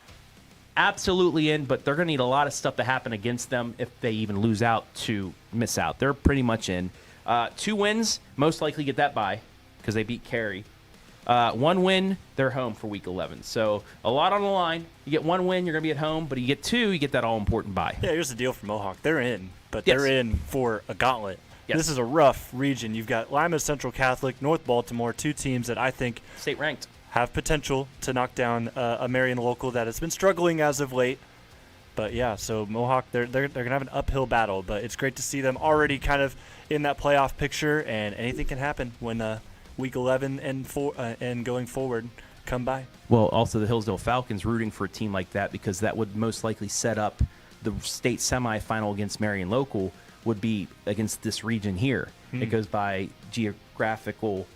absolutely in, but they're going to need a lot of stuff to happen against them if they even lose out to miss out. They're pretty much in. 2 wins, most likely get that bye because they beat Cary. 1 win, they're home for week 11. So a lot on the line. You get 1 win, you're going to be at home, but you get 2, you get that all-important bye. Yeah, here's the deal for Mohawk. They're in, but they're in for a gauntlet. Yes. This is a rough region. You've got Lima Central Catholic, North Baltimore, two teams that I think State ranked. have potential to knock down a Marion local that has been struggling as of late. But yeah, so Mohawk, they're gonna have an uphill battle, but it's great to see them already kind of in that playoff picture, and anything can happen when week 11 and going forward come by. Well, also the Hillsdale Falcons rooting for a team like that, because that would most likely set up the state semifinal against Marion local would be against this region here. It goes by geographical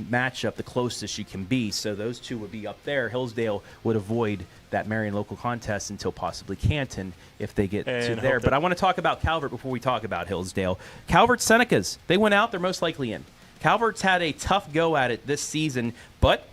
matchup, the closest you can be. So those two would be up there. Hillsdale would avoid that Marion local contest until possibly Canton if they get to there. But I want to talk about Calvert before we talk about Hillsdale. Calvert Senecas, they went out. They're most likely in. Calvert's had a tough go at it this season, but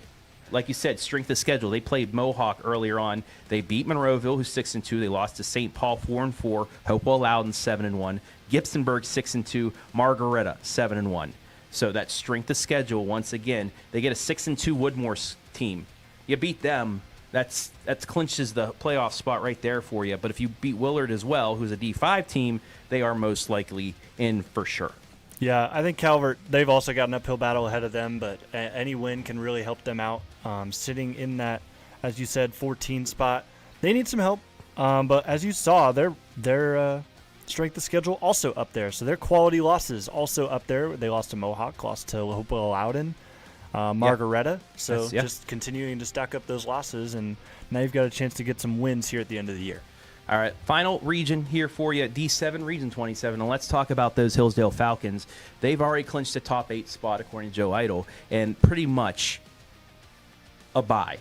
like you said, strength of schedule. They played Mohawk earlier on. They beat Monroeville, who's 6-2. They lost to St. Paul 4-4. Hopewell Loudon 7-1. Gibsonburg 6-2. Margaretta 7-1. So that strength of schedule, once again, they get a 6-2 Woodmore team. You beat them, that clinches the playoff spot right there for you. But if you beat Willard as well, who's a D5 team, they are most likely in for sure. Yeah, I think Calvert, they've also got an uphill battle ahead of them, but any win can really help them out. Sitting in that, as you said, 14 spot, they need some help. But as you saw, their strength of schedule also up there. So their quality losses also up there. They lost to Mohawk, lost to Hopewell Loudon, Margaretta. So just continuing to stack up those losses, and now you've got a chance to get some wins here at the end of the year. All right, final region here for you, D7, Region 27. And let's talk about those Hillsdale Falcons. They've already clinched the top 8 spot, according to Joe Idle, and pretty much a bye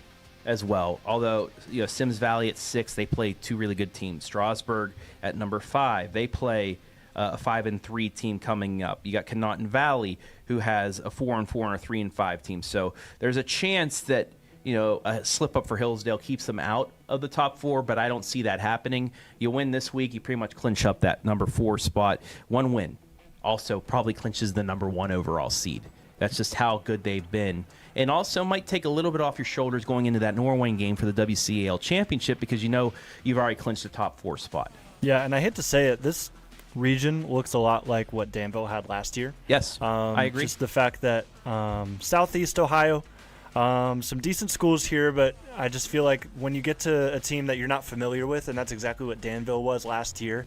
as well. Although, Sims Valley at 6, they play two really good teams. Strasburg at number 5, they play a 5-3 team coming up. You got Conotton Valley, who has a 4-4 and a 3-5 team. So there's a chance that a slip up for Hillsdale keeps them out of the top 4, but I don't see that happening. You win this week, you pretty much clinch up that number 4 spot. One win also probably clinches the number 1 overall seed. That's just how good they've been. And also might take a little bit off your shoulders going into that Norwayne game for the WCAL championship, because you've already clinched the top 4 spot. Yeah, and I hate to say it, this region looks a lot like what Danville had last year. Yes, I agree. Just the fact that Southeast Ohio, some decent schools here, but I just feel like when you get to a team that you're not familiar with, and that's exactly what Danville was last year,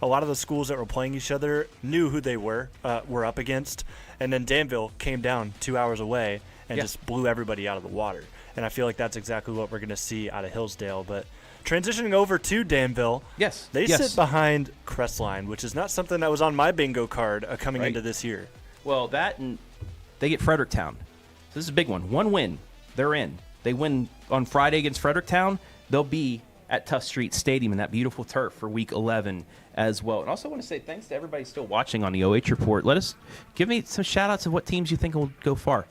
a lot of the schools that were playing each other knew who they were up against, and then Danville came down 2 hours away and just blew everybody out of the water. And I feel like that's exactly what we're going to see out of Hillsdale. But transitioning over to Danville, they sit behind Crestline, which is not something that was on my bingo card coming into this year. Well, that and they get Fredericktown. So this is a big one. One win, they're in. They win on Friday against Fredericktown. They'll be at Tough Street Stadium in that beautiful turf for Week 11 as well. And also want to say thanks to everybody still watching on the OH Report. Give me some shout-outs of what teams you think will go far.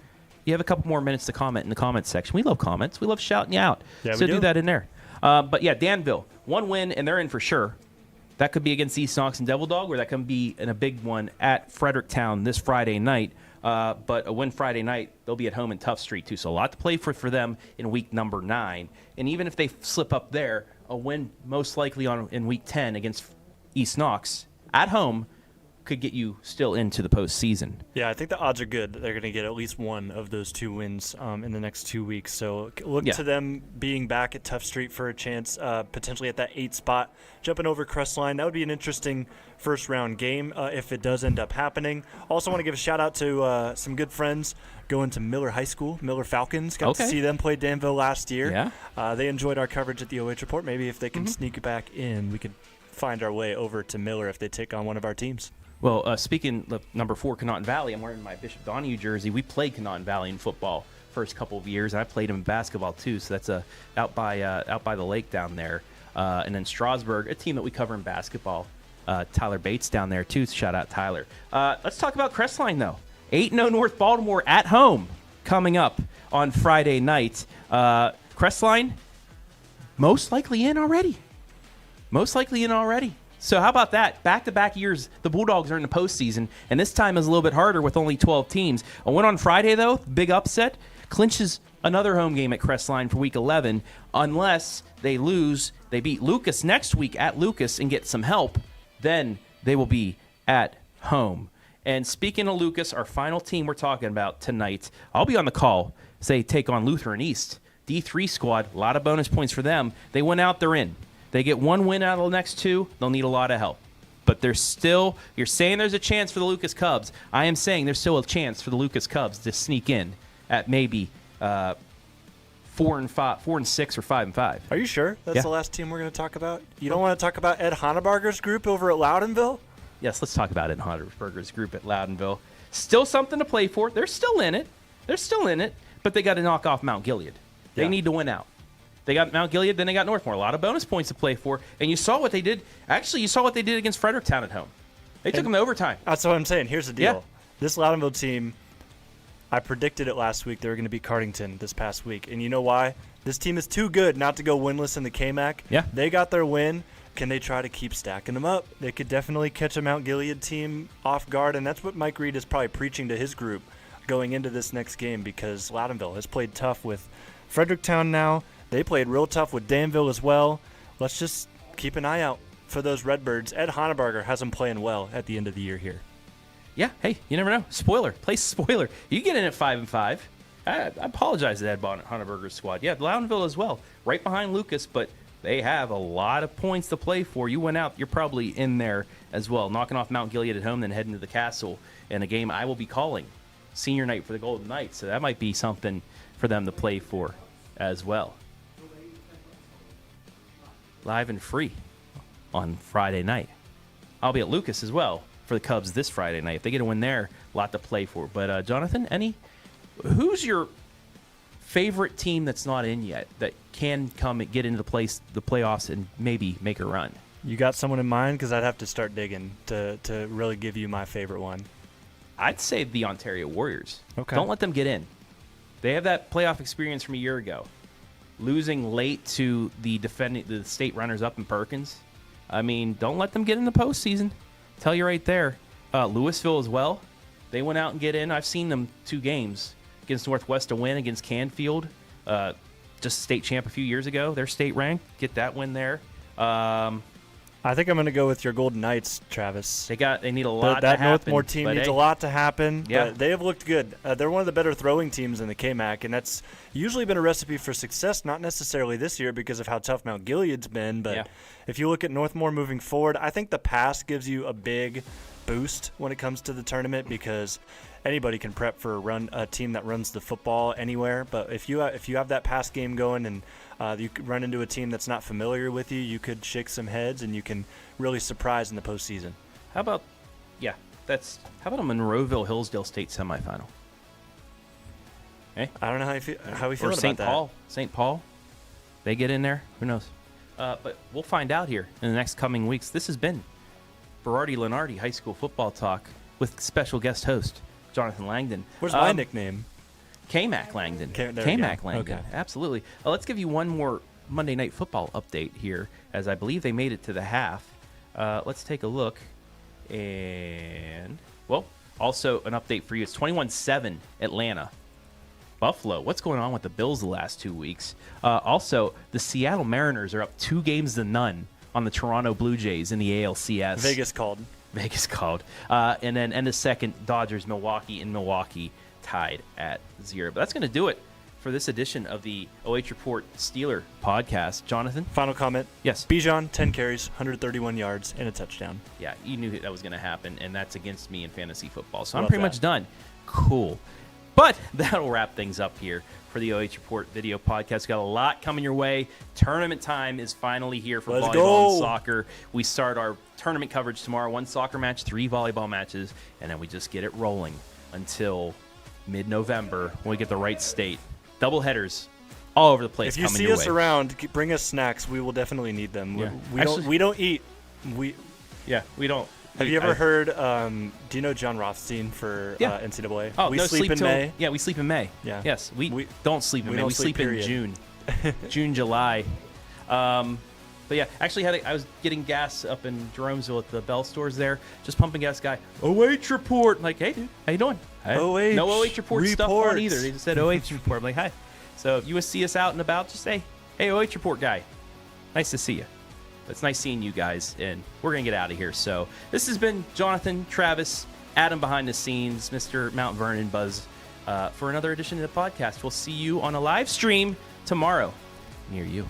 You have a couple more minutes to comment in the comments section. We love comments. We love shouting you out. Yeah, so do that in there. But yeah, Danville, one win, and they're in for sure. That could be against East Knox and Devil Dog, or that can be in a big one at Fredericktown this Friday night. But a win Friday night, they'll be at home in Tough Street, too. So a lot to play for them in week number 9. And even if they slip up there, a win most likely in week 10 against East Knox at home could get you still into the postseason. Yeah, I think the odds are good that they're going to get at least one of those 2 wins in the next 2 weeks. So look to them being back at Tough Street for a chance, potentially at that 8 spot, jumping over Crestline. That would be an interesting first-round game if it does end up happening. Also want to give a shout-out to some good friends going to Miller High School, Miller Falcons. Got to see them play Danville last year. Yeah. They enjoyed our coverage at the OH Report. Maybe if they can sneak back in, we could find our way over to Miller if they take on one of our teams. Well, speaking of number 4, Conotton Valley, I'm wearing my Bishop Donahue jersey. We played Conotton Valley in football first couple of years, and I played them in basketball too. So that's out by the lake down there. And then Strasburg, a team that we cover in basketball. Tyler Bates down there too. Shout out Tyler. Let's talk about Crestline though. 8-0 North Baltimore at home coming up on Friday night. Crestline most likely in already. So how about that? Back-to-back years, the Bulldogs are in the postseason, and this time is a little bit harder with only 12 teams. A win on Friday, though, big upset, clinches another home game at Crestline for Week 11. Unless they lose, they beat Lucas next week at Lucas and get some help, then they will be at home. And speaking of Lucas, our final team we're talking about tonight, I'll be on the call. Say take on Lutheran East. D3 squad, a lot of bonus points for them. They went out, they're in. They get one win out of the next two, they'll need a lot of help. But there's still, you're saying there's a chance for the Lucas Cubs. I am saying there's still a chance for the Lucas Cubs to sneak in at maybe 4-6 or 5-5. Are you sure that's Yeah. the last team we're going to talk about? You don't want to talk about Ed Hannebarger's group over at Loudonville? Yes, let's talk about it in Hodderberger's group at Loudonville. Still something to play for. They're still in it. But they got to knock off Mount Gilead. They need to win out. They got Mount Gilead, then they got Northmore. A lot of bonus points to play for. And you saw what they did. Actually, you saw what they did against Fredericktown at home. They took them to overtime. That's what I'm saying. Here's the deal. Yeah. This Loudonville team, I predicted it last week. They were going to beat Cardington this past week. And you know why? This team is too good not to go winless in the KMAC. Yeah. They got their win. Can they try to keep stacking them up? They could definitely catch a Mount Gilead team off guard, and that's what Mike Reed is probably preaching to his group going into this next game, because Loudonville has played tough with Fredericktown now. They played real tough with Danville as well. Let's just keep an eye out for those Redbirds. Ed Hannebarger has them playing well at the end of the year here. Yeah, hey, you never know. Spoiler. You get in at 5-5. I apologize to Ed Hanneberger's squad. Yeah, Loudonville as well. Right behind Lucas, but they have a lot of points to play for. You went out, you're probably in there as well. Knocking off Mount Gilead at home, then heading to the Castle in a game I will be calling senior night for the Golden Knights. So that might be something for them to play for as well. Live and free on Friday night. I'll be at Lucas as well for the Cubs this Friday night. If they get a win there, a lot to play for. But Jonathan, who's your favorite team that's not in yet that can come and get into the playoffs and maybe make a run? You got someone in mind? Because I'd have to start digging to really give you my favorite one. I'd say the Ontario Warriors. Okay. Don't let them get in. They have that playoff experience from a year ago. Losing late to the state runners-up in Perkins. I mean, don't let them get in the postseason. Tell you right there. Louisville as well. They went out and get in. I've seen them 2 games. Against Northwest, a win against Canfield. Just state champ a few years ago. They're state ranked. Get that win there. I think I'm going to go with your Golden Knights, Travis. They need a lot to that happen. Northmore team needs a lot to happen. But they have looked good. They're one of the better throwing teams in the KMAC, and that's usually been a recipe for success, not necessarily this year because of how tough Mount Gilead's been. But if you look at Northmore moving forward, I think the pass gives you a big boost when it comes to the tournament, because anybody can prep for a team that runs the football anywhere. But if you have that pass game going and you could run into a team that's not familiar with you, you could shake some heads and you can really surprise in the postseason. How about a Monroeville Hillsdale State semifinal? Hey? I don't know how we feel or about that. St. Paul, they get in there. Who knows? But we'll find out here in the next coming weeks. This has been Berardi Lenardi High School Football Talk with special guest host Jonathan Langdon. Where's my nickname? K-Mac Langdon. K-Mac Langdon. Okay. Absolutely. Let's give you one more Monday Night Football update here, as I believe they made it to the half. Let's take a look. And, also an update for you. It's 21-7 Atlanta. Buffalo, what's going on with the Bills the last 2 weeks? Also, the Seattle Mariners are up 2-0 on the Toronto Blue Jays in the ALCS. Vegas called. And then end of second, Dodgers, Milwaukee tied at 0. But that's going to do it for this edition of the OH.Report Steeler podcast. Jonathan? Final comment. Yes. Bijan, 10 carries, 131 yards, and a touchdown. Yeah, you knew that was going to happen, and that's against me in fantasy football. So I'm Love pretty that. much done. Cool. But that'll wrap things up here for the OH.Report video podcast. Got a lot coming your way. Tournament time is finally here for volleyball and soccer. We start our tournament coverage tomorrow. 1 soccer match, 3 volleyball matches, and then we just get it rolling until mid-November when we get the right state. Double headers all over the place. If you see us around, bring us snacks. We will definitely need them. Yeah. We don't eat. We don't. Have you ever heard? Do you know John Rothstein for NCAA? Oh, we no, sleep in May. Yeah, we sleep in May. Yeah. Yes, we don't sleep in May. We sleep in June, July. But yeah, actually I was getting gas up in Jeromesville at the Bell stores there, just pumping gas. Guy, OH.Report. I'm like, hey dude, how you doing? OH no OH.Report stuff reports. on either. They just said OH.Report. I'm like, hi. So if you see us out and about, just say, hey, OH.Report guy, nice to see you. It's nice seeing you guys, and we're going to get out of here. So this has been Jonathan, Travis, Adam behind the scenes, Mr. Mount Vernon Buzz, for another edition of the podcast. We'll see you on a live stream tomorrow near you.